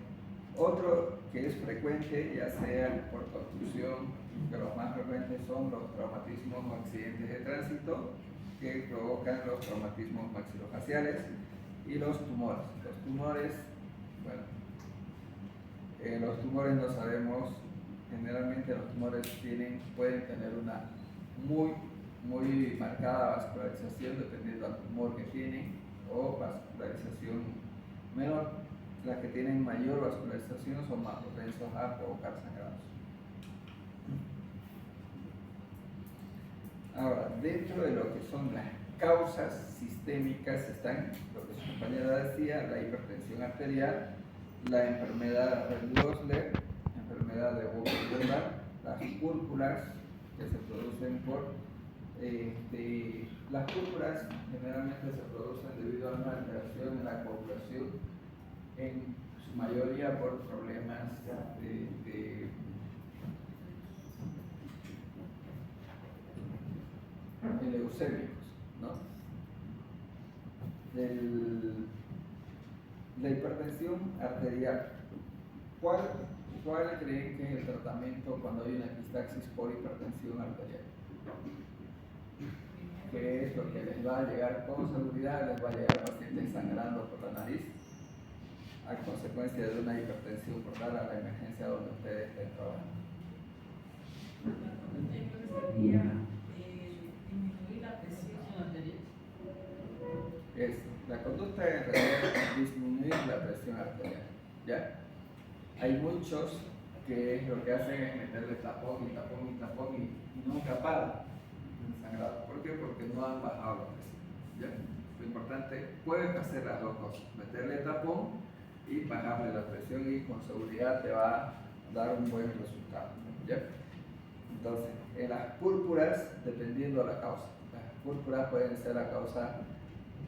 Speaker 1: otro que es frecuente, ya sea por contusión, que los más frecuentes son los traumatismos o accidentes de tránsito que provocan los traumatismos maxilofaciales y los tumores. Los tumores, bueno, los tumores no sabemos, generalmente los tumores pueden tener una muy marcada vascularización dependiendo del tumor que tienen, o vascularización menor. Las que tienen mayor vascularización son más propensos a provocar sangrados. Ahora, dentro de lo que son las causas sistémicas están, lo que su compañera decía, la hipertensión arterial, la enfermedad de Gosler, enfermedad de Boca-Lumbar, las púrpuras que se producen por las púrpuras generalmente se producen debido a una alteración en la coagulación, en su mayoría por problemas leucémicos, ¿no? La hipertensión arterial. ¿Cuál creen que es el tratamiento cuando hay una epistaxis por hipertensión arterial? ¿Qué es lo que les va a llegar con seguridad? Les va a llegar pacientes sangrando por la nariz a consecuencia de una hipertensión por dar a la emergencia donde ustedes estén trabajando.
Speaker 3: Sería disminuir la presión arterial.
Speaker 1: Es la conducta en realidad es disminuir la presión arterial, ¿ya? Hay muchos que lo que hacen es meterle tapón y nunca paran el sangrado. ¿Por qué? Porque no han bajado la presión, ¿ya? Lo importante, pueden hacer las dos cosas, meterle tapón y bajarle la presión, y con seguridad te va a dar un buen resultado, ¿ya? Entonces, en las púrpuras, dependiendo de la causa, las púrpuras pueden ser a causa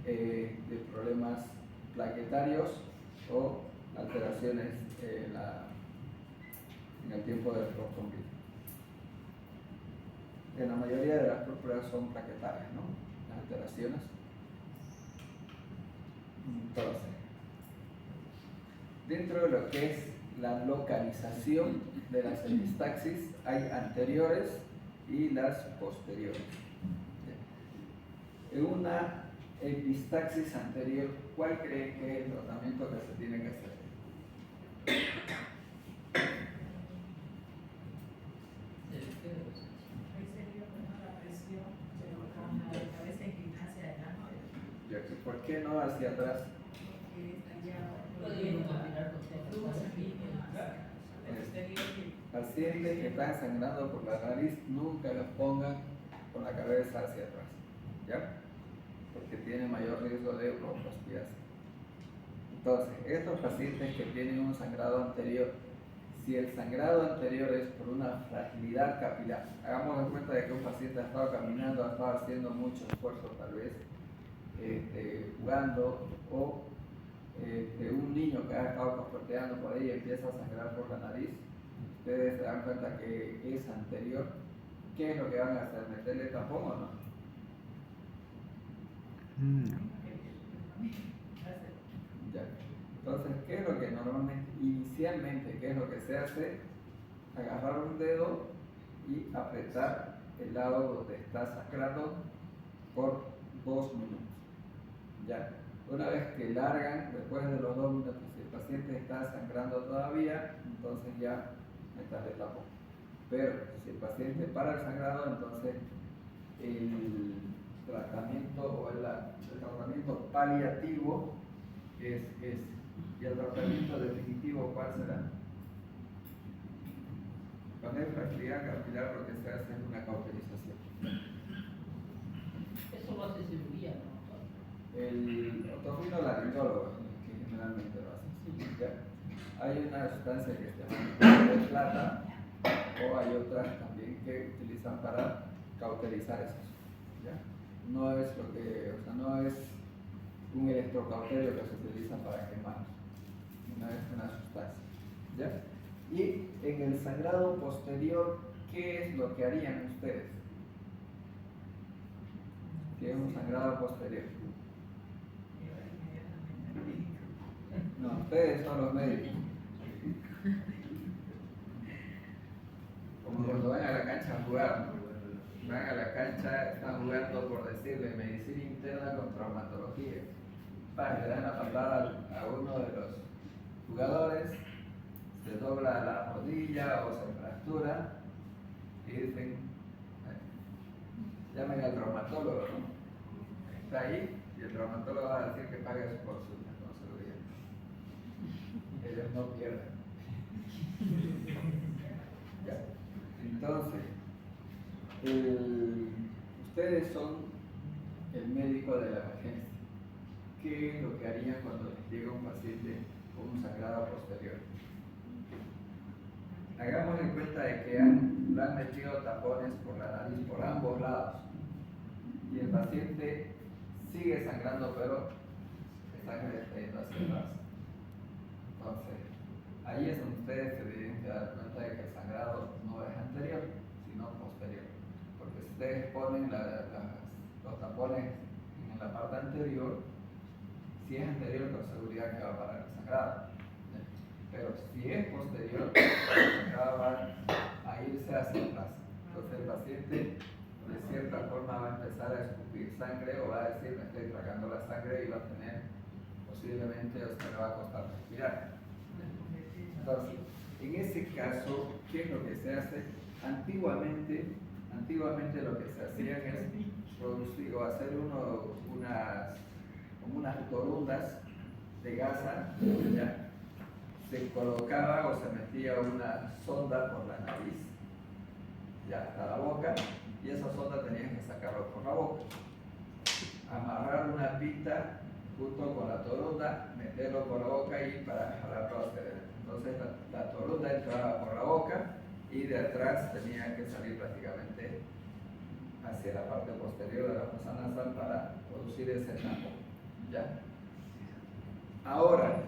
Speaker 1: de problemas plaquetarios o alteraciones en el tiempo del tromboembólico. En la mayoría de las púrpuras son plaquetarias, ¿no? Las alteraciones. Entonces, dentro de lo que es la localización de las epistaxis, hay anteriores y las posteriores. En una epistaxis anterior, ¿cuál creen que es el tratamiento que se tiene que hacer?
Speaker 3: Ahí sería tomar la presión, pero con la cabeza inclinada hacia adelante.
Speaker 1: ¿Por qué no hacia atrás?
Speaker 3: Porque estaría
Speaker 4: Podríamos combinar con
Speaker 3: flujo sanguíneo
Speaker 1: Es-
Speaker 3: al exterior y
Speaker 1: Pacientes que están sangrando por la nariz, nunca los pongan con la cabeza hacia atrás, ¿ya? Porque tiene mayor riesgo de broncoaspiración. Entonces, estos pacientes que tienen un sangrado anterior, si el sangrado anterior es por una fragilidad capilar, hagamos de cuenta de que un paciente ha estado caminando, ha estado haciendo mucho esfuerzo tal vez, jugando, o un niño que ha estado correteando por ahí y empieza a sangrar por la nariz, ustedes se dan cuenta que es anterior. ¿Qué es lo que van a hacer? ¿Meterle tapón o no? Ya. Entonces, ¿qué es lo que normalmente, inicialmente, qué es lo que se hace? Agarrar un dedo y apretar el lado donde está sangrando por 2 minutos. Ya. Una vez que largan, después de los 2 minutos, si el paciente está sangrando todavía, entonces ya meterle tapón. Pero si el paciente para el sangrado, entonces el tratamiento o el tratamiento paliativo es ese. ¿Y el tratamiento definitivo cuál será? Cuando hay fragilidad capilar, lo que se hace es una cauterización.
Speaker 4: Eso lo hace cirugía, ¿no?
Speaker 1: El otorrinolaringólogo que generalmente lo hace. ¿Ya? Hay una sustancia que se llama de plata, o hay otras también que utilizan para cauterizar eso. ¿Ya? No es lo que, o sea, no es un electrocauterio que se utiliza para quemar, no es una sustancia. ¿Ya? Y en el sangrado posterior, ¿qué es lo que harían ustedes? ¿Qué es un sangrado posterior? No, ustedes son los médicos. Como cuando van a la cancha a jugar, van a la cancha, están jugando, por decirle, medicina interna con traumatología. Le dan la patada a uno de los jugadores, se dobla la rodilla o se fractura y dicen, llamen al traumatólogo, ¿no? Está ahí y el traumatólogo va a decir que pague su consulta con seguridad. Ellos no pierden. Ya. Entonces, ustedes son el médico de la emergencia. ¿Qué es lo que harían cuando les llega un paciente con un sangrado posterior? Hagamos en cuenta de que le han metido tapones por la nariz por ambos lados y el paciente sigue sangrando, pero la sangre está yendo hacia atrás. Entonces, ahí es donde ustedes se tienen que dar cuenta de que el sangrado no es anterior, sino posterior. Porque si ustedes ponen los tapones en la parte anterior, si es anterior, con seguridad que va a parar el sangrado. Pero si es posterior, el sangrado va a irse hacia atrás. Entonces el paciente de cierta forma va a empezar a escupir sangre o va a decir, me estoy tragando la sangre y va a tener posiblemente, o sea, le va a costar respirar. Entonces, en ese caso, ¿qué es lo que se hace? Antiguamente lo que se hacía es producir o hacer unas torundas de gasa, ¿ya? Se colocaba o se metía una sonda por la nariz, ya hasta la boca, y esa sonda tenían que sacarlo por la boca. Amarrar una pita junto con la torunda, meterlo por la boca y para jalarlo hacia adentro. Entonces la torunda entraba por la boca y de atrás tenía que salir prácticamente hacia la parte posterior de la fosa nasal para producir ese tapón. ¿Ya? Ahora,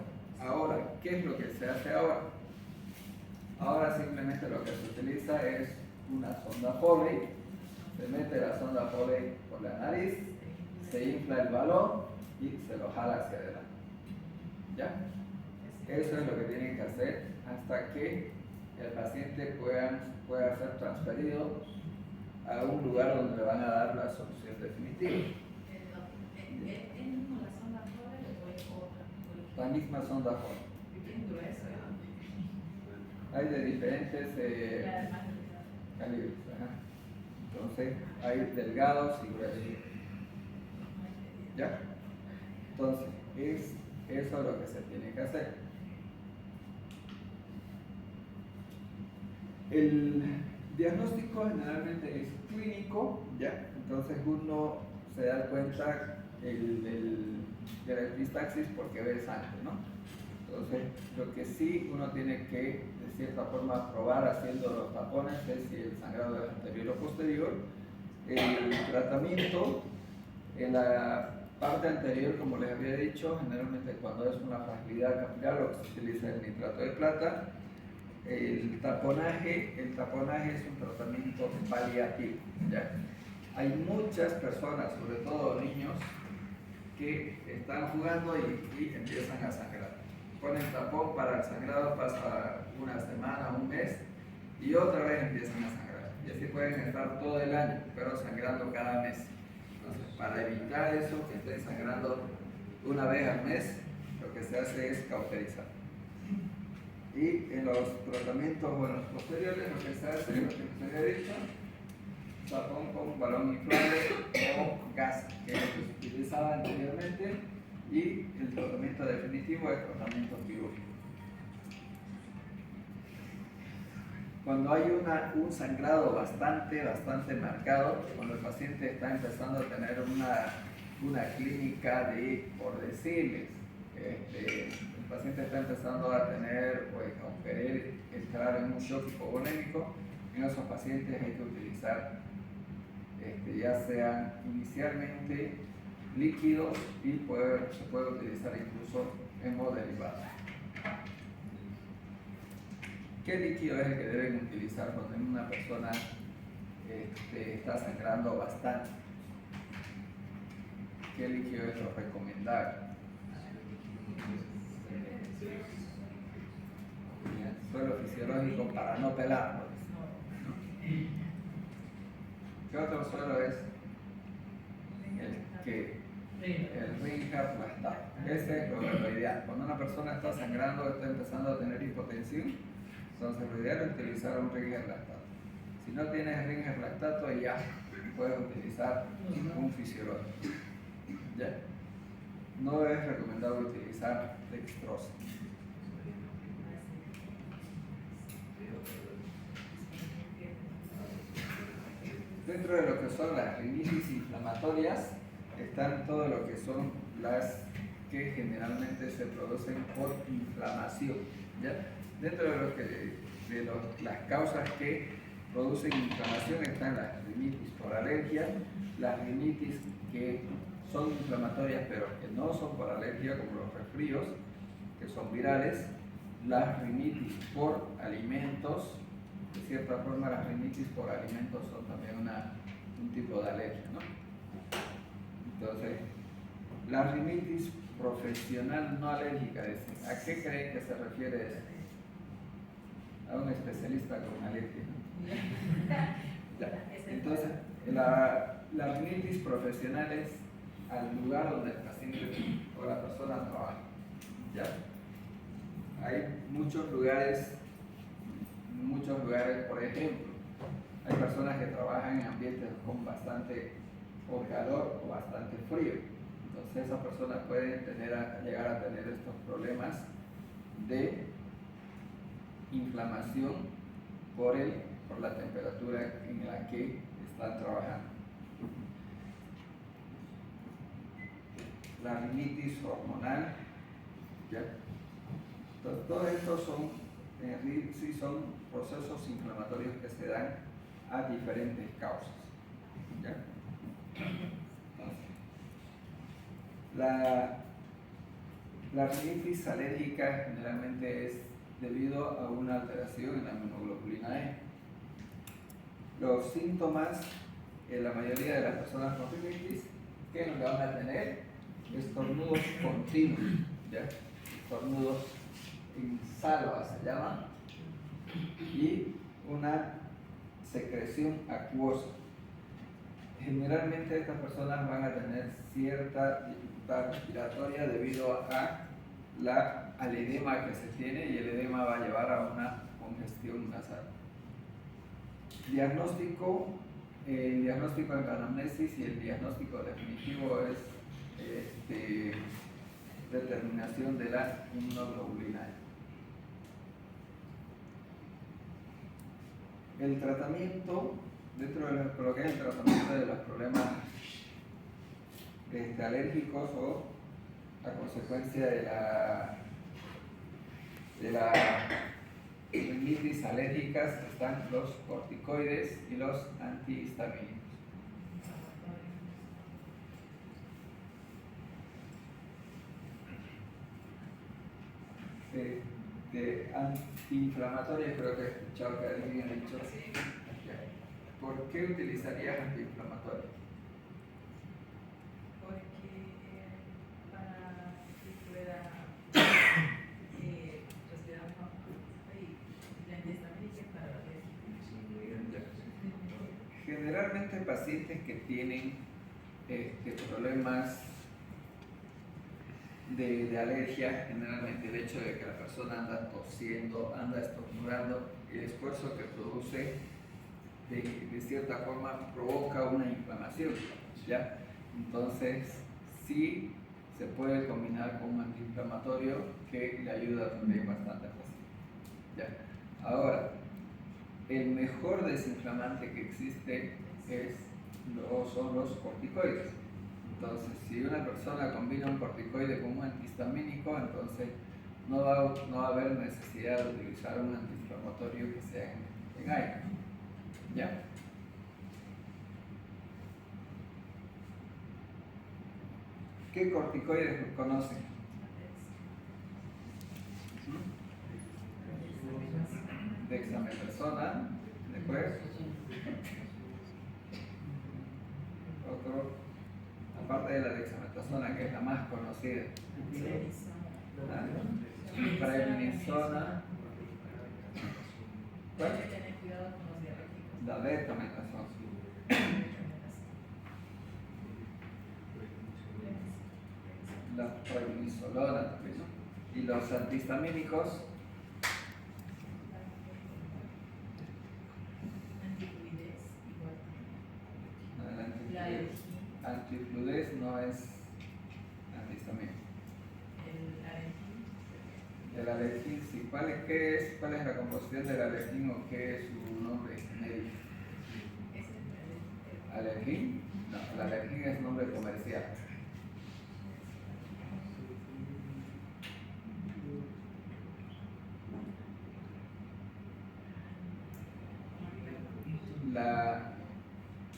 Speaker 1: ¿qué es lo que se hace ahora? Ahora simplemente lo que se utiliza es una sonda Foley, se mete la sonda Foley por la nariz, se infla el balón y se lo jala hacia adelante. ¿Ya? Eso es lo que tienen que hacer hasta que el paciente pueda ser transferido a un lugar donde le van a dar la solución definitiva.
Speaker 3: ¿Es mismo la sonda Foley o es otra?
Speaker 1: La misma sonda Foley.
Speaker 3: Bien gruesa.
Speaker 1: Hay de diferentes calibres. Ajá. Entonces, hay delgados y gruesos. ¿Ya? Entonces, eso es lo que se tiene que hacer. El diagnóstico generalmente es clínico, ¿ya? Entonces uno se da cuenta de la epistaxis porque ve sangre, ¿no? Entonces, lo que sí uno tiene que, de cierta forma, probar haciendo los tapones es si el sangrado es anterior o posterior. El tratamiento en la parte anterior, como les había dicho, generalmente cuando es una fragilidad capilar, lo que se utiliza es el nitrato de plata. El taponaje es un tratamiento paliativo, ¿ya? Hay muchas personas, sobre todo niños, que están jugando y empiezan a sangrar. Ponen tapón para el sangrado, pasa una semana, un mes y otra vez empiezan a sangrar. Y así pueden estar todo el año, pero sangrando cada mes. Entonces, para evitar eso, que estén sangrando una vez al mes, lo que se hace es cauterizar. Y en los tratamientos posteriores, lo que se hace, lo que les había dicho, tapón con balón inflable o gas, que es lo que se utilizaba anteriormente, y el tratamiento definitivo es tratamiento quirúrgico. Cuando hay un sangrado bastante marcado, cuando el paciente está empezando a tener una clínica de, por decirles, el paciente está empezando a tener o querer entrar en un shock hipovolémico, en esos pacientes hay que utilizar ya sean inicialmente líquidos y se puede utilizar incluso hemoderivados. ¿Qué líquido es el que deben utilizar cuando una persona está sangrando bastante? ¿Qué líquido es lo recomendable? Suelo fisiológico para no pelarlo. ¿Qué otro suero es el Ringer's lactato? Ese es lo ideal. Cuando una persona está sangrando, está empezando a tener hipotensión, entonces lo ideal es utilizar un Ringer's lactato. Si no tienes Ringer's lactato, ya puedes utilizar un fisiológico. ¿Ya? No es recomendable utilizar dextrosa. Dentro de lo que son las rinitis inflamatorias están todo lo que son las que generalmente se producen por inflamación. ¿Ya? Dentro de las causas que producen inflamación están las rinitis por alergia, las rinitis que son inflamatorias pero que no son por alergia, como los resfríos, que son virales, las rinitis por alimentos. De cierta forma, las rinitis por alimentos son también un tipo de alergia, ¿no? Entonces, la rinitis profesional no alérgica, ¿a qué creen que se refiere eso? A un especialista con alergia, ¿no? Ya. Entonces, la rinitis profesional es al lugar donde el paciente o la persona trabaja. ¿Ya? Hay muchos lugares, por ejemplo, hay personas que trabajan en ambientes con bastante o calor o bastante frío. Entonces esas personas pueden llegar a tener estos problemas de inflamación por la temperatura en la que están trabajando. La rinitis hormonal, ¿ya? Entonces, todos estos son procesos inflamatorios que se dan a diferentes causas. ¿Ya? La rinitis alérgica generalmente es debido a una alteración en la inmunoglobulina E. Los síntomas, la mayoría de las personas con rinitis, ¿qué es lo que van a tener? Estornudos continuos, ¿ya? Estornudos en salva se llama, y una secreción acuosa. Generalmente estas personas van a tener cierta dificultad respiratoria debido al edema que se tiene, y el edema va a llevar a una congestión nasal. El diagnóstico en anamnesis y el diagnóstico definitivo es determinación de la inmunoglobulina E. El tratamiento, dentro de lo que es el tratamiento de los problemas alérgicos o a consecuencia de la rinitis alérgicas, están los corticoides y los antihistamínicos. De antiinflamatorias, creo que he escuchado que alguien ha dicho. ¿Por qué utilizarías antiinflamatorios?
Speaker 3: Porque para que pueda respirar mejor, y la antihistamínica es para la alergia.
Speaker 1: Generalmente pacientes que tienen problemas de alergia, generalmente el hecho de que la persona anda tosiendo, anda estornudando, el esfuerzo que produce de cierta forma provoca una inflamación, ¿ya? Entonces sí se puede combinar con un antiinflamatorio que le ayuda también bastante al paciente, ¿ya? Ahora, el mejor desinflamante que existe son los corticoides. Entonces, si una persona combina un corticoide con un antihistamínico, entonces no va a haber necesidad de utilizar un antiinflamatorio que sea en aire. ¿Ya? ¿Qué corticoides conocen? Dexametasona, después otro, aparte de la dexametasona, que es la más conocida, prednisona,
Speaker 3: Hay que tener cuidado con los diabéticos.
Speaker 1: la dexametasona. la prednisolona también, ¿no? Y los antihistamínicos,
Speaker 3: Antifluidez, igual.
Speaker 1: no, el
Speaker 3: La
Speaker 1: antifluidez no es antihistamínico.
Speaker 3: el arenquín.
Speaker 1: El alergín, sí. ¿Cuál es la composición del alergín o qué es su nombre genérico?
Speaker 3: Ese es el
Speaker 1: ¿Alergín? No, el alergín es nombre comercial.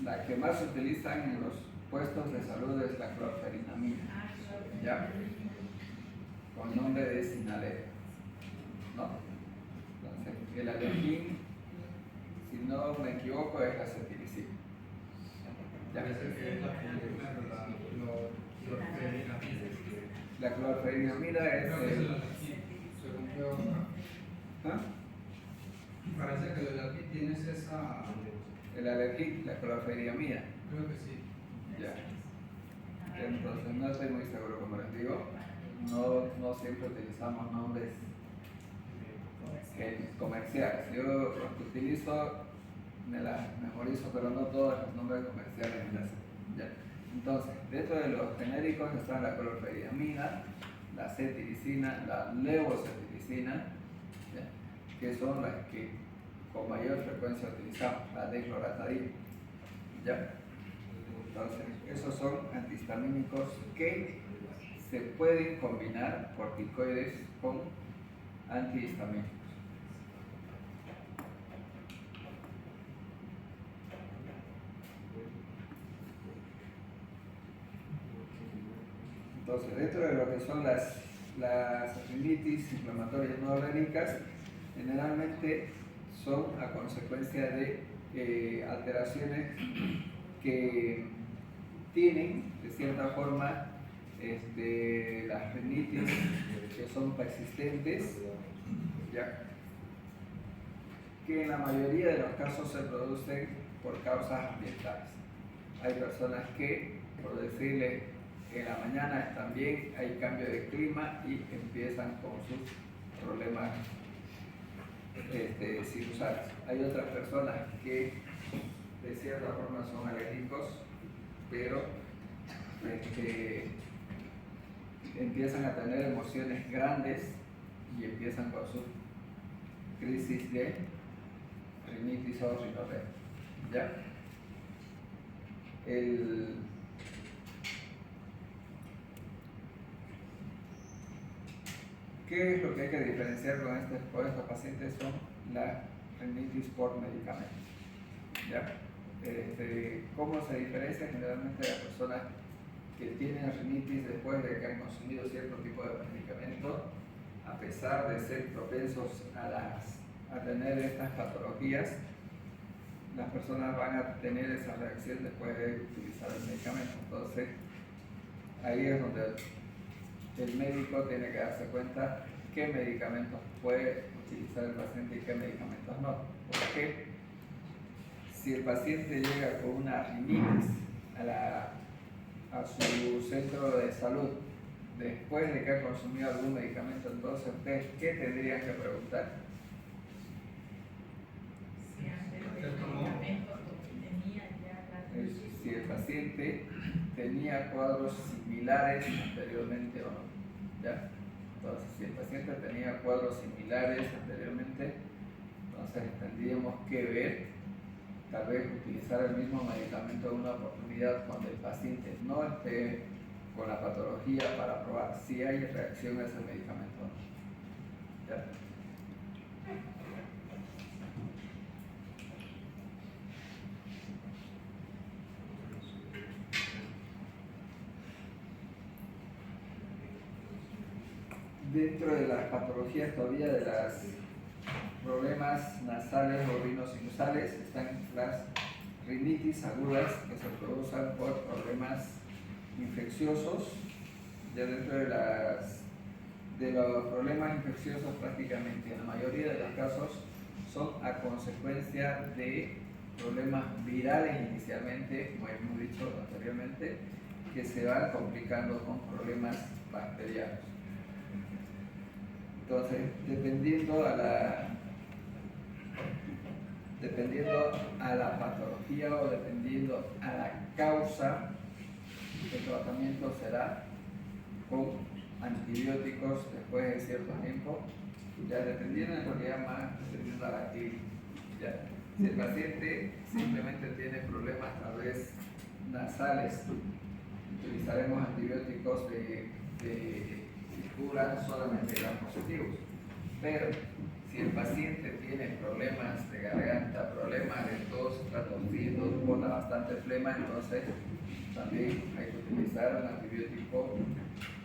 Speaker 1: La que más se utilizan en los puestos de salud es la clorferinamida, ¿ya? Con nombre de Sinalef, ¿no? Entonces, el alergín, si no me equivoco, es la cetiricina. ¿Ya? La clorferinamida es ¿ah?
Speaker 6: Parece que el alergín tienes esa.
Speaker 1: El alergín, la clorferinamida.
Speaker 6: Creo que sí.
Speaker 1: Ya. Entonces no estoy muy seguro, como les digo, no siempre utilizamos nombres comerciales. Yo los que utilizo me las memorizo, pero no todos los nombres comerciales me las sé. Ya. Entonces, dentro de los genéricos están la clorferinamida, la cetiricina, la levocetiricina, ¿ya? Que son las que con mayor frecuencia utilizamos, la decloratadina. ¿Ya? Entonces, esos son antihistamínicos que se pueden combinar corticoides con antihistamínicos. Entonces, dentro de lo que son las rinitis inflamatorias no alérgicas, generalmente son a consecuencia de alteraciones que tienen, de cierta forma, las rinitis que son persistentes, ¿ya? Que en la mayoría de los casos se producen por causas ambientales. Hay personas que, por decirle, en la mañana están bien, hay cambio de clima y empiezan con sus problemas sinusales. Hay otras personas que de cierta forma son alérgicos, pero empiezan a tener emociones grandes y empiezan con sus crisis de rinitis o rinorrea. ¿Ya? ¿Qué es lo que hay que diferenciar con estos pacientes? Son la rinitis por medicamentos. ¿Ya? ¿Cómo se diferencia? Generalmente las personas que tienen rinitis después de que han consumido cierto tipo de medicamento, a pesar de ser propensos a tener estas patologías, las personas van a tener esa reacción después de utilizar el medicamento. Entonces, ahí es donde el médico tiene que darse cuenta qué medicamentos puede utilizar el paciente y qué medicamentos no. Porque si el paciente llega con una rinitis a su centro de salud después de que ha consumido algún medicamento, entonces ustedes, ¿qué tendrían que preguntar?
Speaker 3: Si antes del medicamento tenía ya la rinitis.
Speaker 1: Si el paciente tenía cuadros similares anteriormente o no. ¿Ya? Entonces, si el paciente tenía cuadros similares anteriormente, entonces tendríamos que ver, tal vez utilizar el mismo medicamento en una oportunidad cuando el paciente no esté con la patología para probar si hay reacción a ese medicamento o no. ¿Ya? Dentro de las patologías todavía de los problemas nasales o rinosinusales están las rinitis agudas que se producen por problemas infecciosos. Ya dentro de los problemas infecciosos, prácticamente en la mayoría de los casos son a consecuencia de problemas virales inicialmente, como hemos dicho anteriormente, que se van complicando con problemas bacterianos. Entonces, dependiendo a la patología o dependiendo a la causa, el tratamiento será con antibióticos después de cierto tiempo, ya dependiendo en realidad más dependiendo a la clínica. ¿Ya? Si el paciente simplemente tiene problemas tal vez nasales, utilizaremos antibióticos que curan solamente gram positivos. Pero si el paciente tiene problemas de garganta, problemas de tos, está tosiendo, bota bastante flema, entonces también hay que utilizar un antibiótico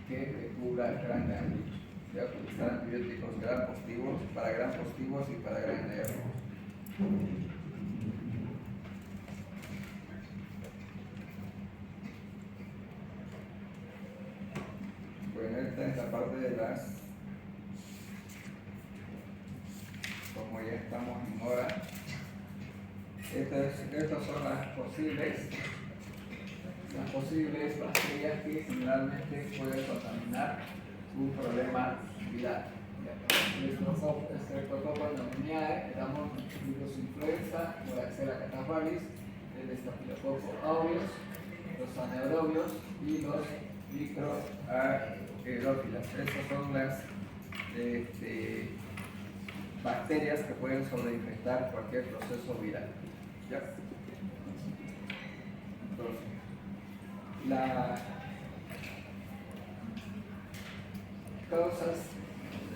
Speaker 1: que cubra gran negativos. Ya utilizar antibióticos gram positivos y para gram negativos. Bueno, esta es la parte de las, como ya estamos en hora, estas son las posibles bacterias que generalmente pueden contaminar un problema viral. Streptococcus pneumoniae, le damos virus influenza, Moraxella catarrhalis, el Staphylococcus aureus, los anaerobios y los microaerófilas. Esas son las bacterias que pueden sobreinfectar cualquier proceso viral. ¿Ya? Entonces, las causas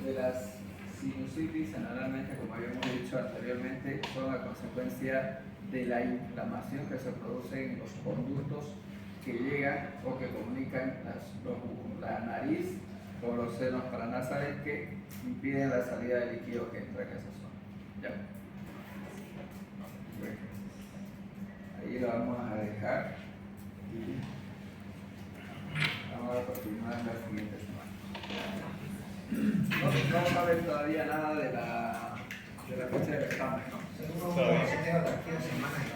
Speaker 1: de las sinusitis, generalmente, como habíamos dicho anteriormente, son la consecuencia de la inflamación que se produce en los conductos que llegan o que comunican la nariz con los senos paranasales que impiden la salida de líquido que entra en esa zona. ¿Ya? Bueno, ahí lo vamos a dejar y vamos a continuar en la siguiente semana. No va a haber todavía nada de la fecha del examen, ¿no?
Speaker 5: Según un consejo de aquí 2 semanas.